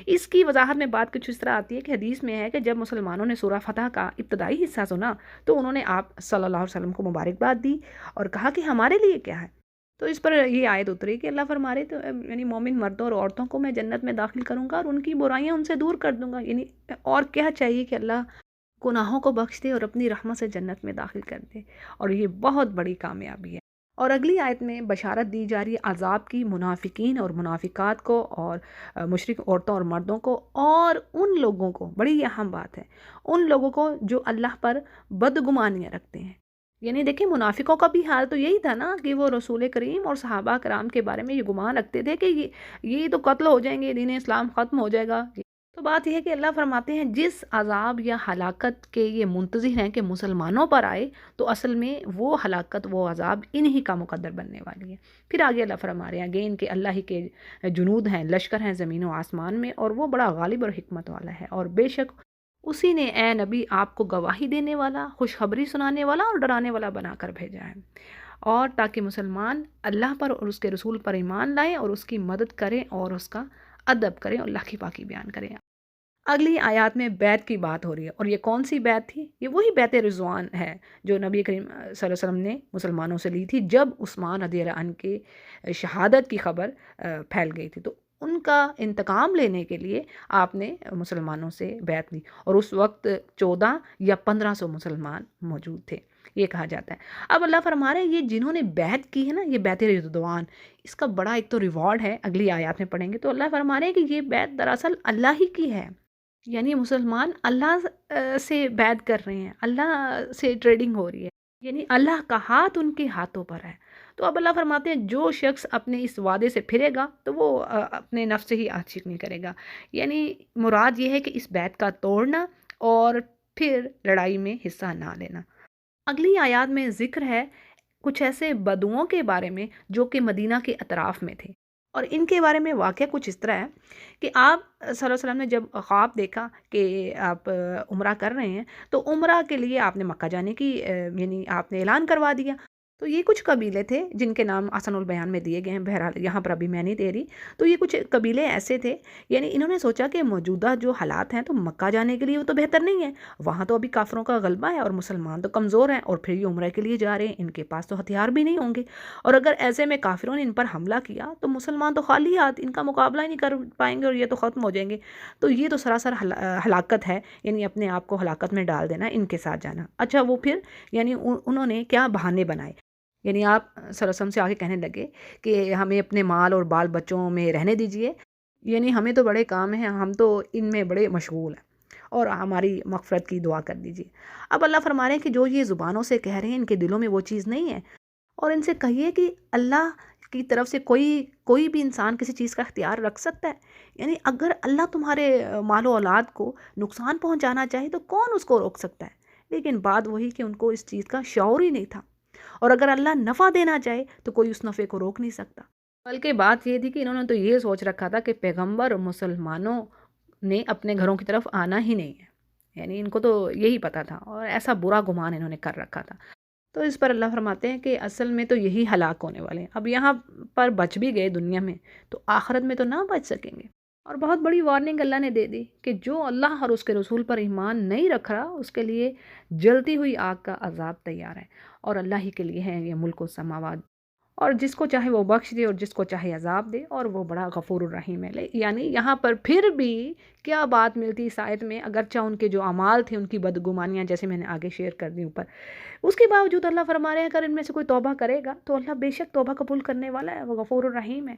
اس کی وضاحت میں بات کچھ اس طرح آتی ہے کہ حدیث میں ہے کہ جب مسلمانوں نے سورہ فتح کا ابتدائی حصہ سنا تو انہوں نے آپ صلی اللہ علیہ وسلم کو مبارکباد دی اور کہا کہ ہمارے لیے کیا ہے۔ تو اس پر یہ آیت اتری کہ اللہ فرما رہے تو یعنی مومن مردوں اور عورتوں کو میں جنت میں داخل کروں گا اور ان کی برائیاں ان سے دور کر دوں گا، یعنی اور کیا چاہیے کہ اللہ گناہوں کو بخش دے اور اپنی رحمت سے جنت میں داخل کر دے، اور یہ بہت بڑی کامیابی ہے۔ اور اگلی آیت میں بشارت دی جا رہی ہے عذاب کی منافقین اور منافقات کو، اور مشرک عورتوں اور مردوں کو، اور ان لوگوں کو، بڑی اہم بات ہے، ان لوگوں کو جو اللہ پر بدگمانیاں رکھتے ہیں۔ یعنی دیکھیں منافقوں کا بھی حال تو یہی تھا نا کہ وہ رسول کریم اور صحابہ کرام کے بارے میں یہ گمان رکھتے تھے کہ یہ تو قتل ہو جائیں گے، دین اسلام ختم ہو جائے گا۔ تو بات یہ ہے کہ اللہ فرماتے ہیں جس عذاب یا ہلاکت کے یہ منتظر ہیں کہ مسلمانوں پر آئے، تو اصل میں وہ ہلاکت، وہ عذاب انہی کا مقدر بننے والی ہے۔ پھر آگے اللہ فرما رہے ہیں اگین کہ اللہ ہی کے جنود ہیں، لشکر ہیں زمین و آسمان میں، اور وہ بڑا غالب اور حکمت والا ہے، اور بے شک اسی نے اے نبی آپ کو گواہی دینے والا، خوشخبری سنانے والا اور ڈرانے والا بنا کر بھیجا ہے، اور تاکہ مسلمان اللہ پر اور اس کے رسول پر ایمان لائیں اور اس کی مدد کریں اور اس کا ادب کریں اور اللہ کی پاکی بیان کریں۔ اگلی آیات میں بیعت کی بات ہو رہی ہے، اور یہ کون سی بیعت تھی؟ یہ وہی بیعت رضوان ہے جو نبی کریم صلی اللہ علیہ وسلم نے مسلمانوں سے لی تھی جب عثمان رضی اللہ عنہ کے شہادت کی خبر پھیل گئی تھی، تو ان کا انتقام لینے کے لیے آپ نے مسلمانوں سے بیعت لی، اور اس وقت 14 یا 1500 مسلمان موجود تھے، یہ کہا جاتا ہے۔ اب اللہ فرما رہے ہیں یہ جنہوں نے بیعت کی ہے نا، یہ بیعت رضوان، اس کا بڑا ایک تو ریوارڈ ہے، اگلی آیات میں پڑھیں گے تو اللہ فرما رہے ہیں کہ یہ بیعت دراصل اللہ ہی کی ہے، یعنی مسلمان اللہ سے بیعت کر رہے ہیں، اللہ سے ٹریڈنگ ہو رہی ہے، یعنی اللہ کا ہاتھ ان کے ہاتھوں پر ہے۔ تو اب اللہ فرماتے ہیں جو شخص اپنے اس وعدے سے پھرے گا تو وہ اپنے نفس سے ہی عاشق نہیں کرے گا، یعنی مراد یہ ہے کہ اس بیعت کا توڑنا اور پھر لڑائی میں حصہ نہ لینا۔ اگلی آیات میں ذکر ہے کچھ ایسے بدوؤں کے بارے میں جو کہ مدینہ کے اطراف میں تھے، اور ان کے بارے میں واقعہ کچھ اس طرح ہے کہ آپ صلی اللہ علیہ وسلم نے جب خواب دیکھا کہ آپ عمرہ کر رہے ہیں تو عمرہ کے لیے آپ نے مکہ جانے کی یعنی آپ نے اعلان کروا دیا۔ تو یہ کچھ قبیلے تھے جن کے نام احسن البیان میں دیے گئے ہیں، بہرحال یہاں پر ابھی میں نہیں دے رہی۔ تو یہ کچھ قبیلے ایسے تھے، یعنی انہوں نے سوچا کہ موجودہ جو حالات ہیں تو مکہ جانے کے لیے وہ تو بہتر نہیں ہے، وہاں تو ابھی کافروں کا غلبہ ہے اور مسلمان تو کمزور ہیں، اور پھر یہ عمرہ کے لیے جا رہے ہیں، ان کے پاس تو ہتھیار بھی نہیں ہوں گے، اور اگر ایسے میں کافروں نے ان پر حملہ کیا تو مسلمان تو خالی ہاتھ ان کا مقابلہ ہی نہیں کر پائیں گے اور یہ تو ختم ہو جائیں گے۔ تو یہ تو سراسر ہلاکت ہے، یعنی اپنے آپ کو ہلاکت میں ڈال دینا، ان کے ساتھ جانا۔ اچھا وہ پھر یعنی انہوں نے کیا بہانے بنائے، یعنی آپ صلی اللہ علیہ وسلم سے آگے کہنے لگے کہ ہمیں اپنے مال اور بال بچوں میں رہنے دیجئے، یعنی ہمیں تو بڑے کام ہیں، ہم تو ان میں بڑے مشغول ہیں، اور ہماری مغفرت کی دعا کر دیجئے۔ اب اللہ فرما رہے ہیں کہ جو یہ زبانوں سے کہہ رہے ہیں ان کے دلوں میں وہ چیز نہیں ہے، اور ان سے کہیے کہ اللہ کی طرف سے کوئی بھی انسان کسی چیز کا اختیار رکھ سکتا ہے، یعنی اگر اللہ تمہارے مال و اولاد کو نقصان پہنچانا چاہے تو کون اس کو روک سکتا ہے، لیکن بات وہی کہ ان کو اس چیز کا شعور ہی نہیں تھا، اور اگر اللہ نفع دینا چاہے تو کوئی اس نفع کو روک نہیں سکتا۔ بلکہ بات یہ تھی کہ انہوں نے تو یہ سوچ رکھا تھا کہ پیغمبر مسلمانوں نے اپنے گھروں کی طرف آنا ہی نہیں ہے، یعنی ان کو تو یہی پتا تھا، اور ایسا برا گمان انہوں نے کر رکھا تھا۔ تو اس پر اللہ فرماتے ہیں کہ اصل میں تو یہی ہلاک ہونے والے ہیں، اب یہاں پر بچ بھی گئے دنیا میں تو آخرت میں تو نہ بچ سکیں گے۔ اور بہت بڑی وارننگ اللہ نے دے دی کہ جو اللہ اور اس کے رسول پر ایمان نہیں رکھ رہا اس کے لیے جلتی ہوئی آگ کا عذاب تیار ہے، اور اللہ ہی کے لیے ہے یہ ملک و سماوات، اور جس کو چاہے وہ بخش دے اور جس کو چاہے عذاب دے، اور وہ بڑا غفور الرحیم ہے۔ یعنی یہاں پر پھر بھی کیا بات ملتی اس آیت میں، اگرچہ ان کے جو اعمال تھے ان کی بدگمانیاں جیسے میں نے آگے شیئر کر دی اوپر، اس کے باوجود اللہ فرما رہے ہیں اگر ان میں سے کوئی توبہ کرے گا تو اللہ بے شک توبہ قبول کرنے والا ہے، وہ غفور الرحیم ہے۔